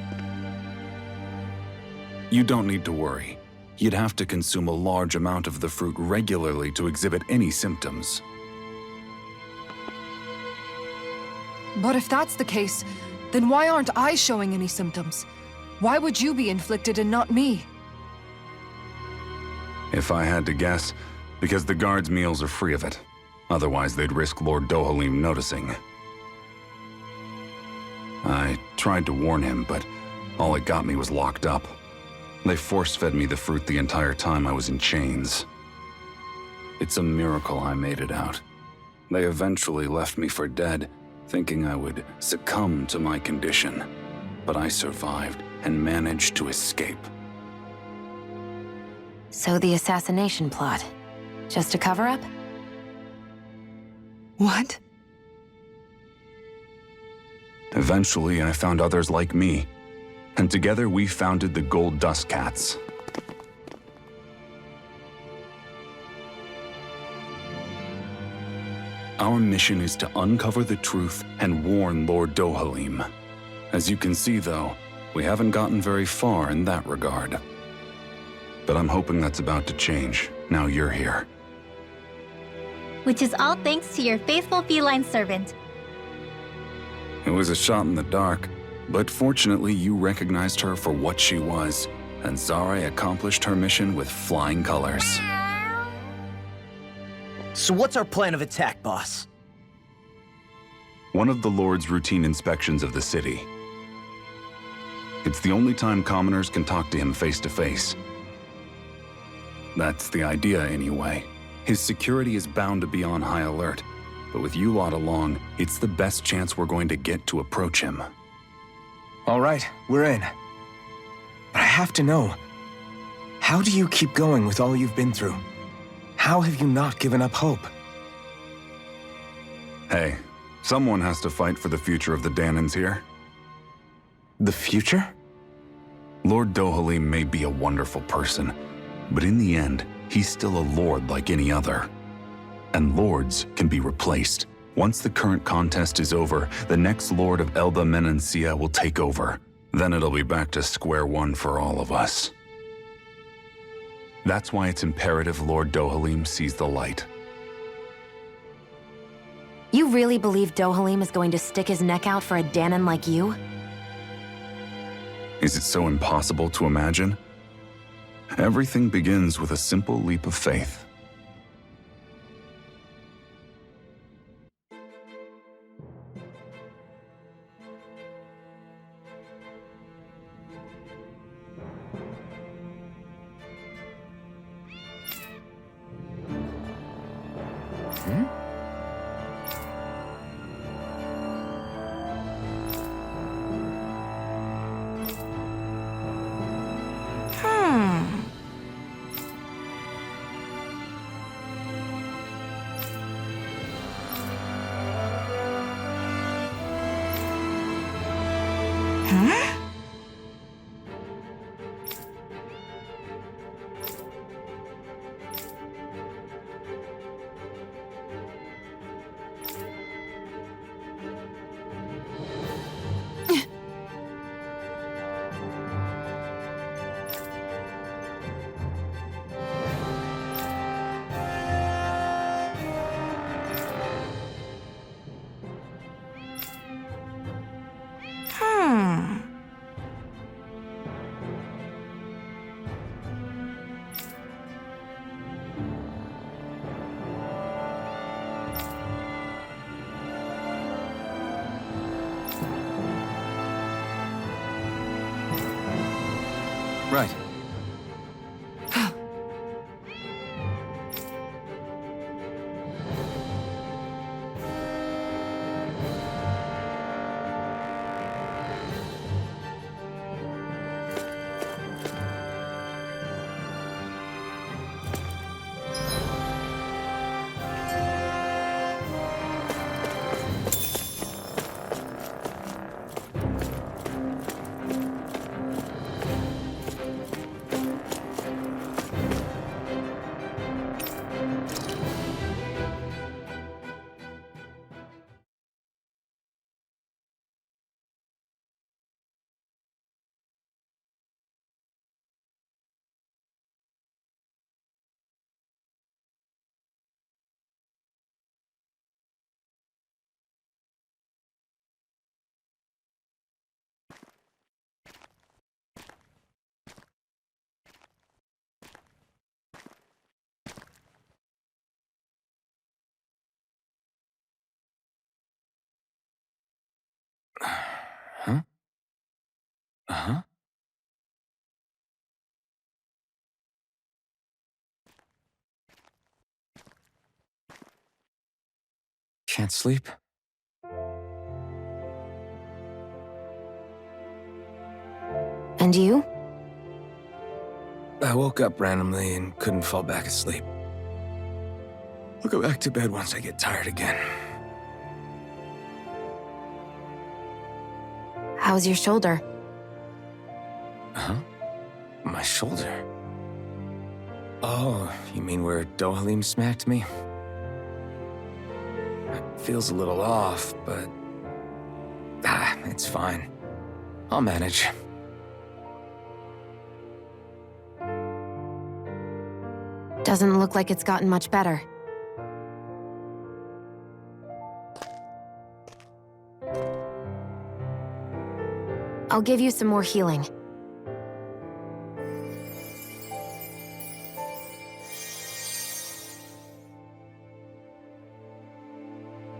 You don't need to worry. You'd have to consume a large amount of the fruit regularly to exhibit any symptoms. But if that's the case, then why aren't I showing any symptoms? Why would you be inflicted and not me? If I had to guess, because the guards' meals are free of it. Otherwise, they'd risk Lord Dohalim noticing. I tried to warn him, but all it got me was locked up. They force-fed me the fruit the entire time I was in chains. It's a miracle I made it out. They eventually left me for dead, thinking I would succumb to my condition. But I survived and managed to escape. So the assassination plot, just a cover-up? What? Eventually, I found others like me, and together we founded the Gold Dust Cats. Our mission is to uncover the truth and warn Lord Dohalim. As you can see, though, we haven't gotten very far in that regard. But I'm hoping that's about to change, now you're here. Which is all thanks to your faithful feline servant. It was a shot in the dark, but fortunately you recognized her for what she was, and Zare accomplished her mission with flying colors. So what's our plan of attack, boss? One of the Lord's routine inspections of the city. It's the only time commoners can talk to him face to face. That's the idea, anyway. His security is bound to be on high alert, but with you lot along, it's the best chance we're going to get to approach him. All right, we're in. But I have to know, How do you keep going with all you've been through? How have you not given up hope? Hey, someone has to fight for the future of the Danans here. The future? Lord Dohalim may be a wonderful person, but in the end, he's still a lord like any other. And lords can be replaced. Once the current contest is over, the next lord of Elba Menancia will take over. Then it'll be back to square one for all of us. That's why it's imperative Lord Dohalim sees the light. You really believe Dohalim is going to stick his neck out for a Danan like you? Is it so impossible to imagine? Everything begins with a simple leap of faith. Right. Huh? Uh-huh. Can't sleep? And you? I woke up randomly and couldn't fall back asleep. I'll go back to bed once I get tired again. How's your shoulder? Huh? My shoulder? Oh, you mean where Dohalim smacked me? It feels a little off, but... it's fine. I'll manage. Doesn't look like it's gotten much better. I'll give you some more healing.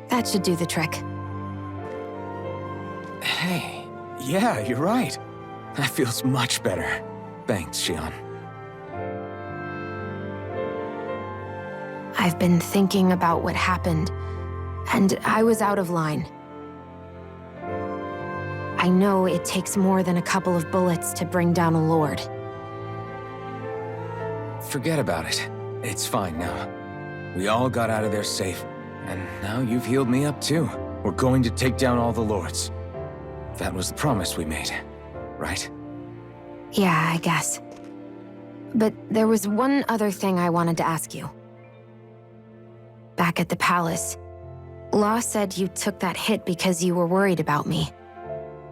That should do the trick. Hey, yeah, you're right. That feels much better. Thanks, Xion. I've been thinking about what happened, and I was out of line. I know it takes more than a couple of bullets to bring down a lord. forget about it. It's fine now. We all got out of there safe, and now you've healed me up too. We're going to take down all the lords. That was the promise we made, right? Yeah, I guess. But there was one other thing I wanted to ask you. Back at the palace, Law said you took that hit because you were worried about me.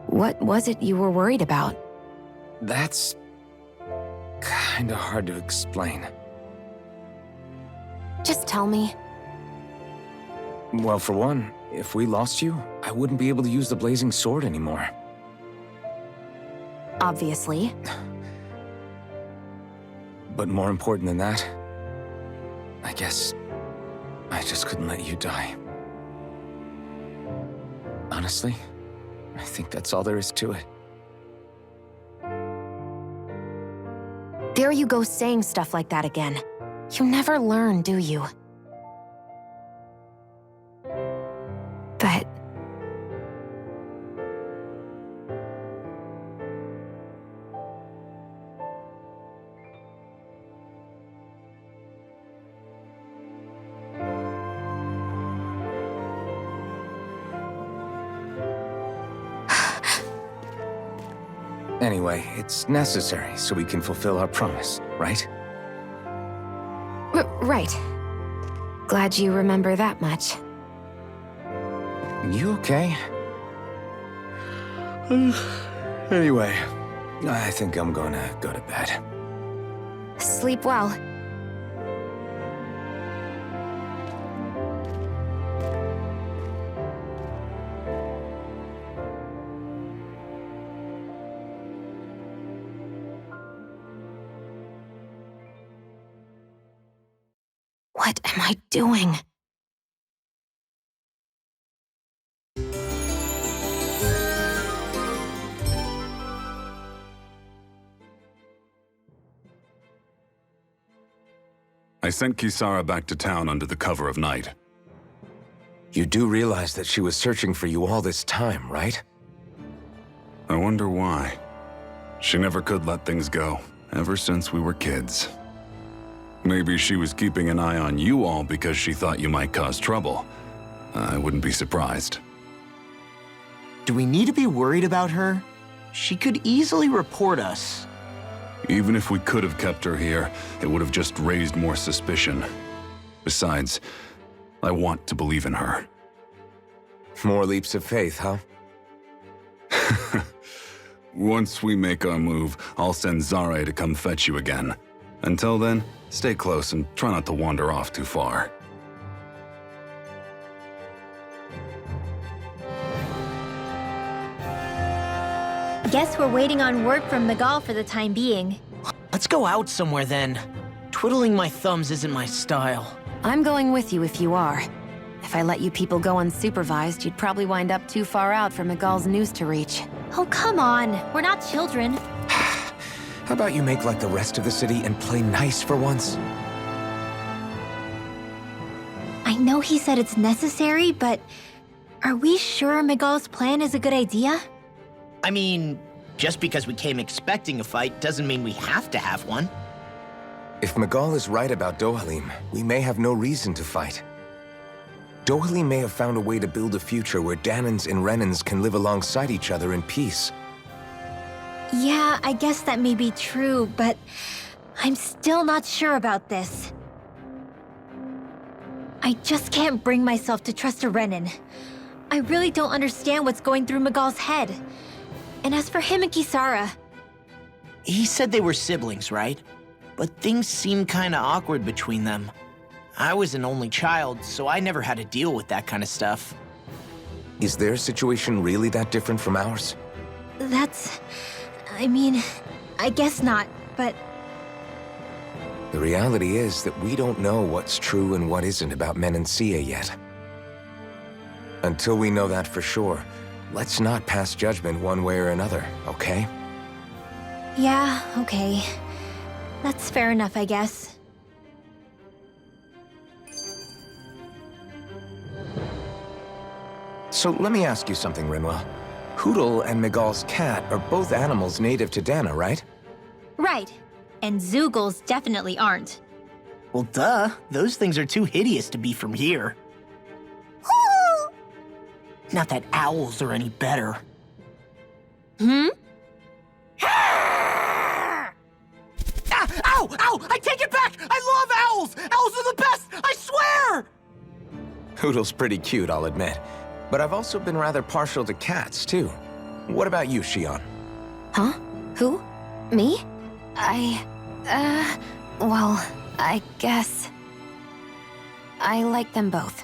What was it you were worried about? That's kinda hard to explain. Just tell me. Well, for one, if we lost you, I wouldn't be able to use the blazing sword anymore. Obviously. But more important than that, I guess I just couldn't let you die. Honestly, I think that's all there is to it. There you go saying stuff like that again. You never learn, do you? But... Anyway, it's necessary so we can fulfill our promise, right? Right. Glad you remember that much. You okay? Anyway, I think I'm gonna go to bed. Sleep well. What am I doing? I sent Kisara back to town under the cover of night. You do realize that she was searching for you all this time, right? I wonder why. She never could let things go, ever since we were kids. Maybe she was keeping an eye on you all because she thought you might cause trouble. I wouldn't be surprised. Do we need to be worried about her? She could easily report us. Even if we could have kept her here, it would have just raised more suspicion. Besides, I want to believe in her. More leaps of faith, huh? Once we make our move, I'll send Zare to come fetch you again. Until then, stay close and try not to wander off too far. Guess we're waiting on word from Miguel for the time being. Let's go out somewhere then. Twiddling my thumbs isn't my style. I'm going with you if you are. If I let you people go unsupervised, you'd probably wind up too far out for Miguel's news to reach. Oh, come on. We're not children. How about you make like the rest of the city and play nice for once? I know he said it's necessary, but are we sure Miguel's plan is a good idea? I mean, just because we came expecting a fight doesn't mean we have to have one. If Miguel is right about Dohalim, we may have no reason to fight. Dohalim may have found a way to build a future where Danans and Renans can live alongside each other in peace. Yeah, I guess that may be true, but I'm still not sure about this. I just can't bring myself to trust a Renan. I really don't understand what's going through Miguel's head. And as for him and Kisara... He said they were siblings, right? But things seemed kinda awkward between them. I was an only child, so I never had to deal with that kind of stuff. Is their situation really that different from ours? That's... I mean, I guess not, but... The reality is that we don't know what's true and what isn't about Menancia yet. Until we know that for sure, let's not pass judgment one way or another, okay? Yeah, okay. That's fair enough, I guess. So let me ask you something, Rinwell. Hootle and Miguel's cat are both animals native to Dana, right? Right. And Zoogles definitely aren't. Well, duh. Those things are too hideous to be from here. Not that owls are any better. Hmm? Ow! Ow! I take it back! I love owls! Owls are the best! I swear! Hoodle's pretty cute, I'll admit. But I've also been rather partial to cats, too. What about you, Shion? Huh? Who? Me? Well, I guess... I like them both.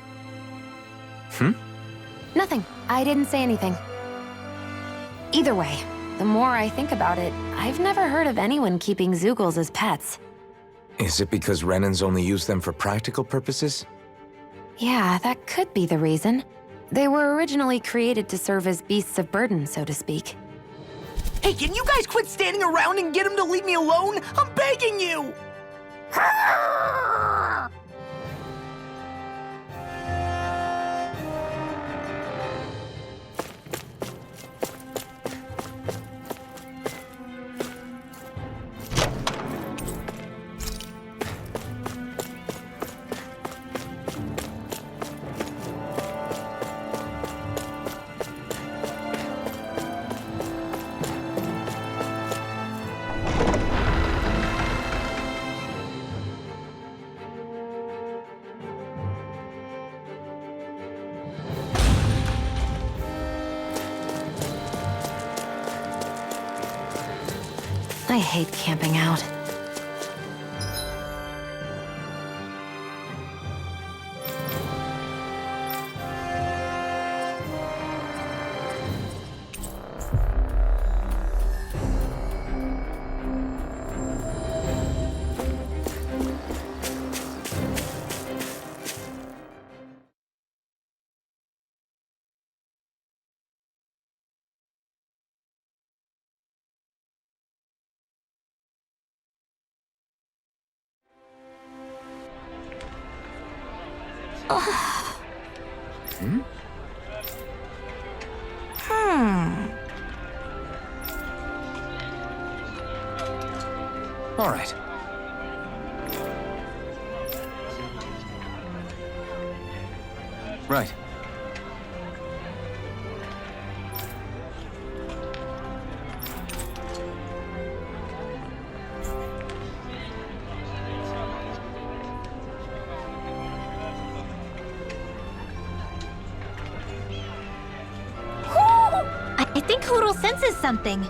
Hmm? Nothing. I didn't say anything. Either way, the more I think about it, I've never heard of anyone keeping Zoogles as pets. Is it because Renans only use them for practical purposes? Yeah, that could be the reason. They were originally created to serve as beasts of burden, so to speak. Hey, can you guys quit standing around and get him to leave me alone? I'm begging you! I hate camping out. Hmm? All right. Right. I think Hoodle senses something.